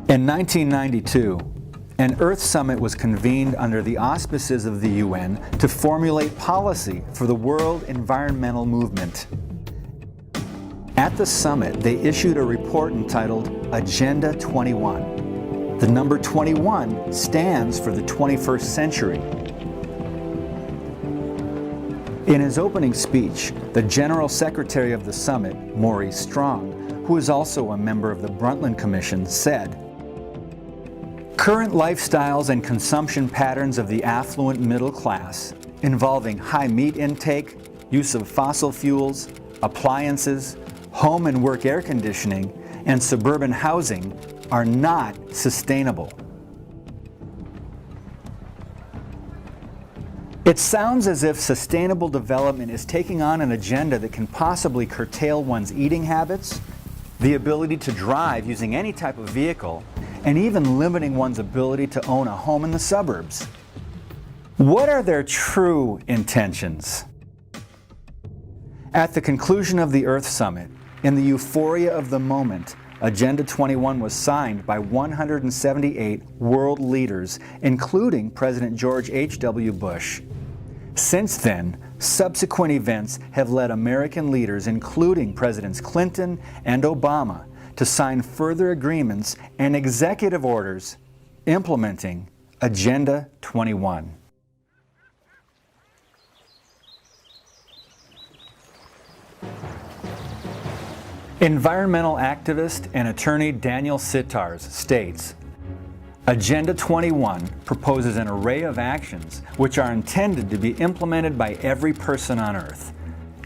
In 1992, an Earth Summit was convened under the auspices of the UN to formulate policy for the world environmental movement. At the summit, they issued a report entitled Agenda 21. The number 21 stands for the 21st century. In his opening speech, the General Secretary of the summit, Maurice Strong, who is also a member of the Brundtland Commission, said, "Current lifestyles and consumption patterns of the affluent middle class, involving high meat intake, use of fossil fuels, appliances, home and work air conditioning, and suburban housing, are not sustainable." It sounds as if sustainable development is taking on an agenda that can possibly curtail one's eating habits, the ability to drive using any type of vehicle, and even limiting one's ability to own a home in the suburbs. What are their true intentions? At the conclusion of the Earth Summit, in the euphoria of the moment, Agenda 21 was signed by 178 world leaders, including President George H.W. Bush. Since then, subsequent events have led American leaders, including Presidents Clinton and Obama, to sign further agreements and executive orders implementing Agenda 21. Environmental activist and attorney Daniel Sitars states, Agenda 21 proposes an array of actions which are intended to be implemented by every person on Earth.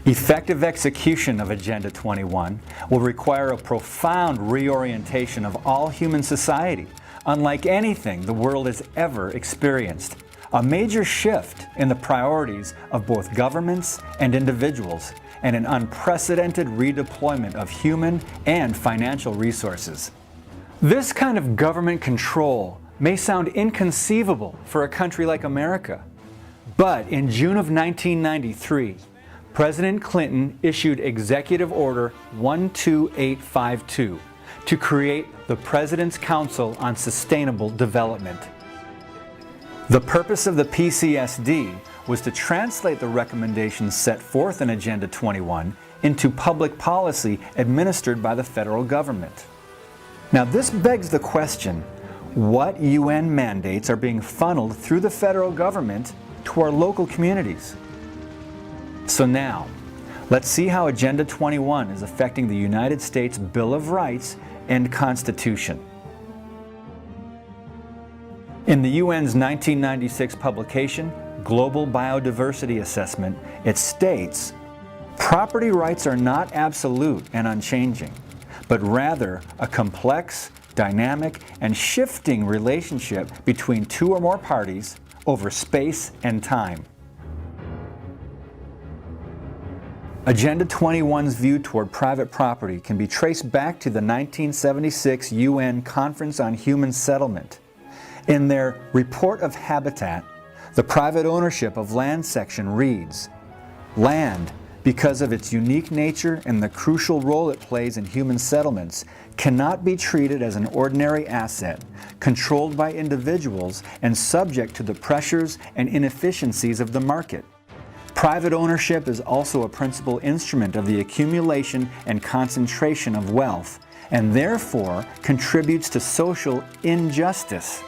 Effective execution of Agenda 21 will require a profound reorientation of all human society, unlike anything the world has ever experienced. A major shift in the priorities of both governments and individuals, and an unprecedented redeployment of human and financial resources. This kind of government control may sound inconceivable for a country like America, but in June of 1993, President Clinton issued Executive Order 12852 to create the President's Council on Sustainable Development. The purpose of the PCSD was to translate the recommendations set forth in Agenda 21 into public policy administered by the federal government. Now, this begs the question, what UN mandates are being funneled through the federal government to our local communities? So now, let's see how Agenda 21 is affecting the United States Bill of Rights and Constitution. In the UN's 1996 publication, Global Biodiversity Assessment, it states, property rights are not absolute and unchanging, but rather a complex, dynamic, and shifting relationship between two or more parties over space and time. Agenda 21's view toward private property can be traced back to the 1976 UN Conference on Human Settlement. In their Report of Habitat, the private ownership of land section reads, land, because of its unique nature and the crucial role it plays in human settlements, cannot be treated as an ordinary asset, controlled by individuals and subject to the pressures and inefficiencies of the market. Private ownership is also a principal instrument of the accumulation and concentration of wealth, and therefore contributes to social injustice.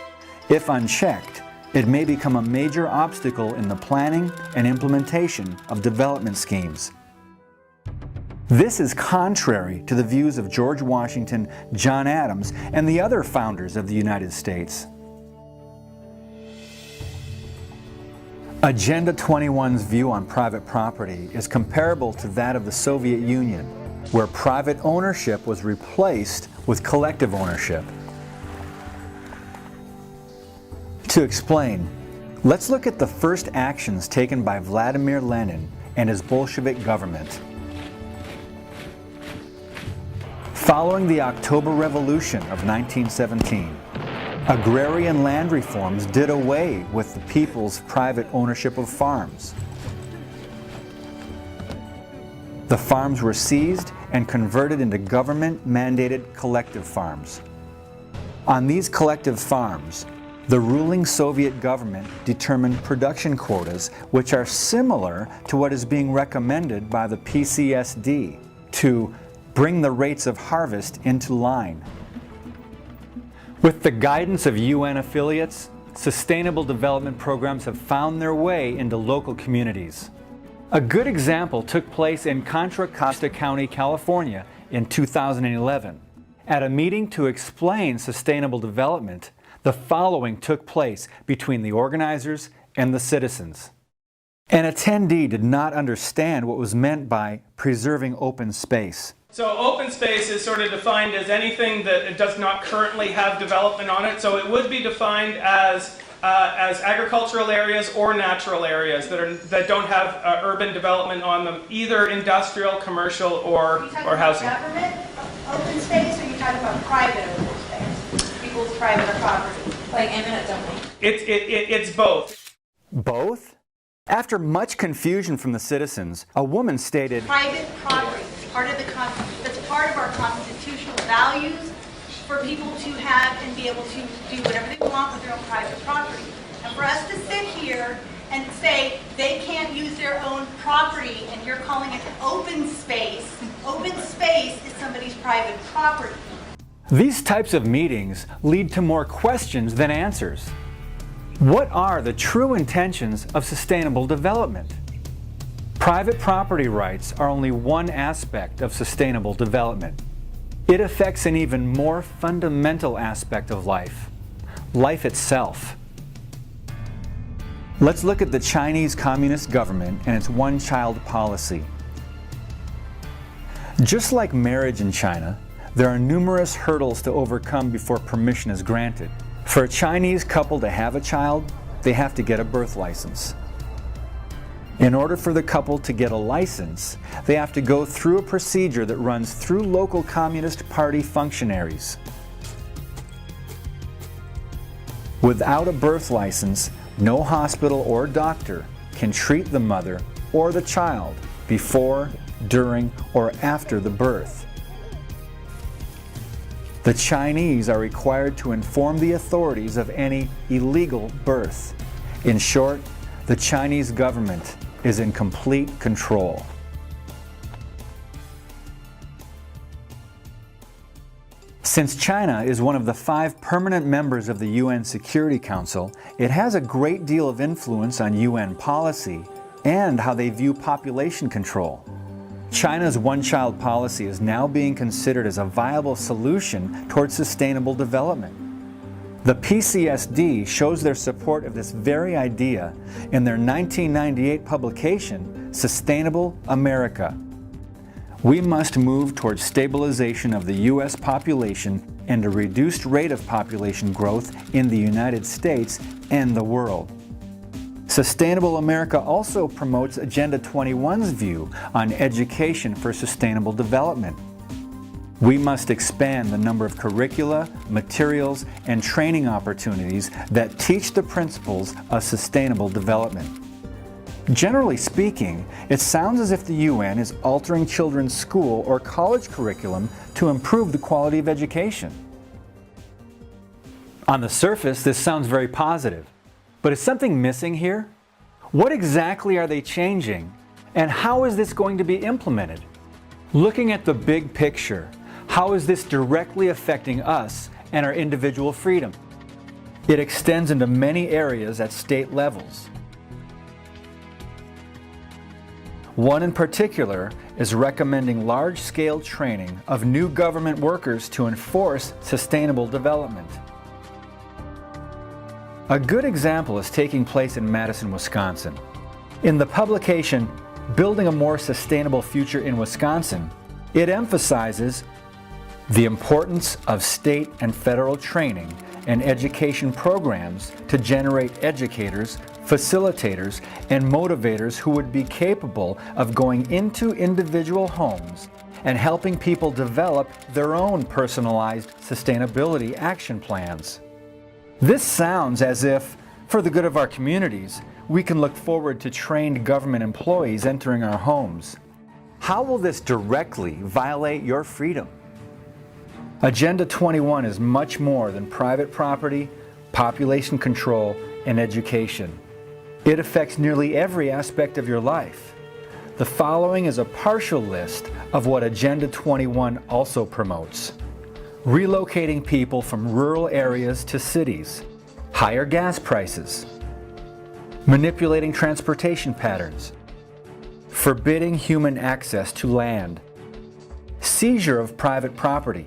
If unchecked, it may become a major obstacle in the planning and implementation of development schemes. This is contrary to the views of George Washington, John Adams, and the other founders of the United States. Agenda 21's view on private property is comparable to that of the Soviet Union, where private ownership was replaced with collective ownership. To explain, let's look at the first actions taken by Vladimir Lenin and his Bolshevik government. Following the October Revolution of 1917, agrarian land reforms did away with the people's private ownership of farms. The farms were seized and converted into government-mandated collective farms. On these collective farms, the ruling Soviet government determined production quotas which are similar to what is being recommended by the PCSD to bring the rates of harvest into line. With the guidance of UN affiliates, sustainable development programs have found their way into local communities. A good example took place in Contra Costa County, California in 2011. At a meeting to explain sustainable development, the following took place between the organizers and the citizens. An attendee did not understand what was meant by preserving open space. So open space is sort of defined as anything that does not currently have development on it. So it would be defined as agricultural areas or natural areas that don't have urban development on them, either industrial, commercial, or housing. Are you talking about government open space, or are you talking about private open space? People's private property, like eminent domain? It's both. Both? After much confusion from the citizens, a woman stated, Private property is part of that's part of our constitutional values for people to have and be able to do whatever they want with their own private property. And for us to sit here and say they can't use their own property and you're calling it open space is somebody's private property. these types of meetings lead to more questions than answers. What are the true intentions of sustainable development? Private property rights are only one aspect of sustainable development. It affects an even more fundamental aspect of life, life itself. Let's look at the Chinese Communist government and its one-child policy. Just like marriage in China, there are numerous hurdles to overcome before permission is granted. For a Chinese couple to have a child, they have to get a birth license. In order for the couple to get a license, they have to go through a procedure that runs through local Communist Party functionaries. Without a birth license, no hospital or doctor can treat the mother or the child before, during, or after the birth. The Chinese are required to inform the authorities of any illegal birth. In short, the Chinese government is in complete control. Since China is one of the 5 permanent members of the UN Security Council, it has a great deal of influence on UN policy and how they view population control. China's one-child policy is now being considered as a viable solution towards sustainable development. The PCSD shows their support of this very idea in their 1998 publication, Sustainable America. We must move towards stabilization of the U.S. population and a reduced rate of population growth in the United States and the world. Sustainable America also promotes Agenda 21's view on education for sustainable development. We must expand the number of curricula, materials, and training opportunities that teach the principles of sustainable development. Generally speaking, it sounds as if the UN is altering children's school or college curriculum to improve the quality of education. On the surface, this sounds very positive, but is something missing here? What exactly are they changing, and how is this going to be implemented? Looking at the big picture, how is this directly affecting us and our individual freedom? It extends into many areas at state levels. One in particular is recommending large-scale training of new government workers to enforce sustainable development. A good example is taking place in Madison, Wisconsin. In the publication, Building a More Sustainable Future in Wisconsin, it emphasizes the importance of state and federal training and education programs to generate educators, facilitators, and motivators who would be capable of going into individual homes and helping people develop their own personalized sustainability action plans. This sounds as if, for the good of our communities, we can look forward to trained government employees entering our homes. How will this directly violate your freedom? Agenda 21 is much more than private property, population control, and education. It affects nearly every aspect of your life. The following is a partial list of what Agenda 21 also promotes. Relocating people from rural areas to cities, higher gas prices, manipulating transportation patterns, forbidding human access to land, seizure of private property,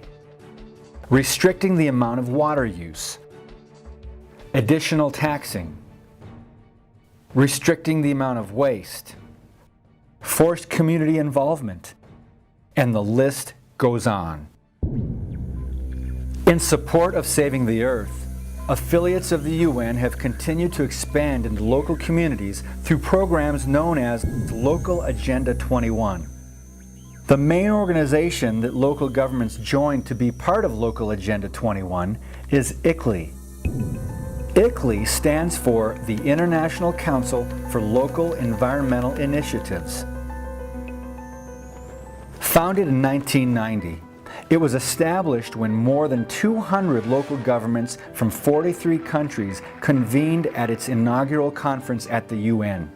restricting the amount of water use, additional taxing, restricting the amount of waste, forced community involvement, and the list goes on. In support of saving the earth, affiliates of the UN have continued to expand into local communities through programs known as Local Agenda 21. The main organization that local governments joined to be part of Local Agenda 21 is ICLEI. ICLEI stands for the International Council for Local Environmental Initiatives. Founded in 1990, it was established when more than 200 local governments from 43 countries convened at its inaugural conference at the UN.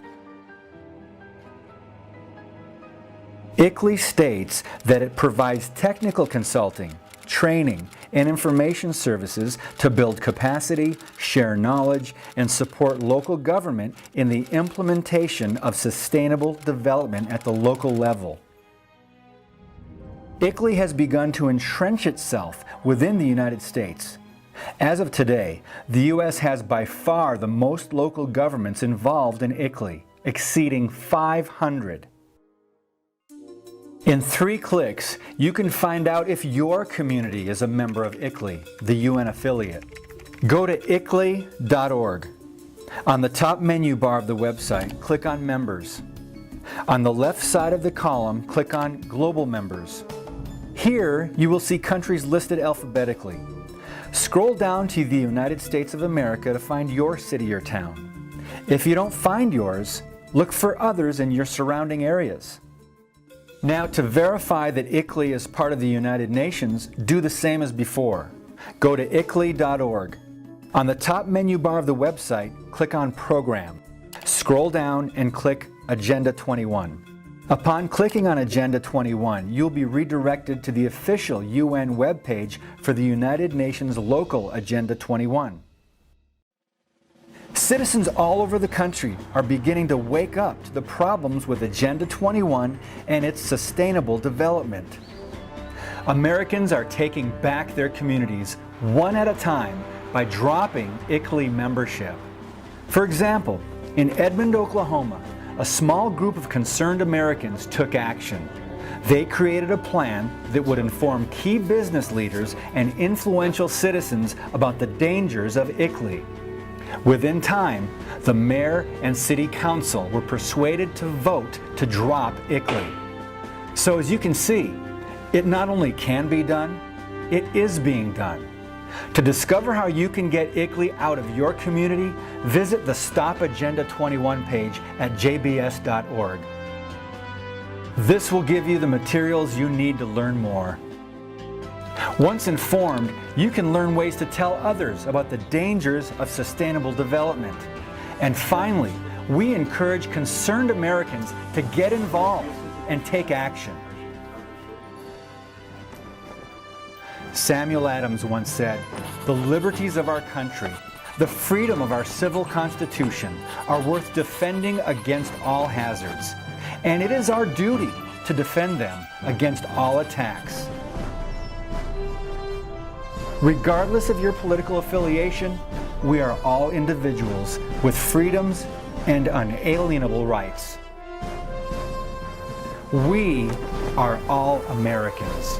ICLEI states that it provides technical consulting, training, and information services to build capacity, share knowledge, and support local government in the implementation of sustainable development at the local level. ICLEI has begun to entrench itself within the United States. As of today, the U.S. has by far the most local governments involved in ICLEI, exceeding 500. In 3 clicks, you can find out if your community is a member of ICLEI, the UN affiliate. Go to ICLEI.org. On the top menu bar of the website, click on Members. On the left side of the column, click on Global Members. Here, you will see countries listed alphabetically. Scroll down to the United States of America to find your city or town. If you don't find yours, look for others in your surrounding areas. Now, to verify that ICLEI is part of the United Nations, do the same as before. Go to ICLEI.org. On the top menu bar of the website, click on Program. Scroll down and click Agenda 21. Upon clicking on Agenda 21, you'll be redirected to the official UN webpage for the United Nations local Agenda 21. Citizens all over the country are beginning to wake up to the problems with Agenda 21 and its sustainable development. Americans are taking back their communities one at a time by dropping ICLEI membership. For example, in Edmond, Oklahoma, a small group of concerned Americans took action. They created a plan that would inform key business leaders and influential citizens about the dangers of ICLEI. Within time, the mayor and city council were persuaded to vote to drop ICLEI. So as you can see, it not only can be done, it is being done. To discover how you can get ICLEI out of your community, visit the Stop Agenda 21 page at jbs.org. This will give you the materials you need to learn more. Once informed, you can learn ways to tell others about the dangers of sustainable development. And finally, we encourage concerned Americans to get involved and take action. Samuel Adams once said, "The liberties of our country, the freedom of our civil constitution are worth defending against all hazards, and it is our duty to defend them against all attacks." Regardless of your political affiliation, we are all individuals with freedoms and unalienable rights. We are all Americans.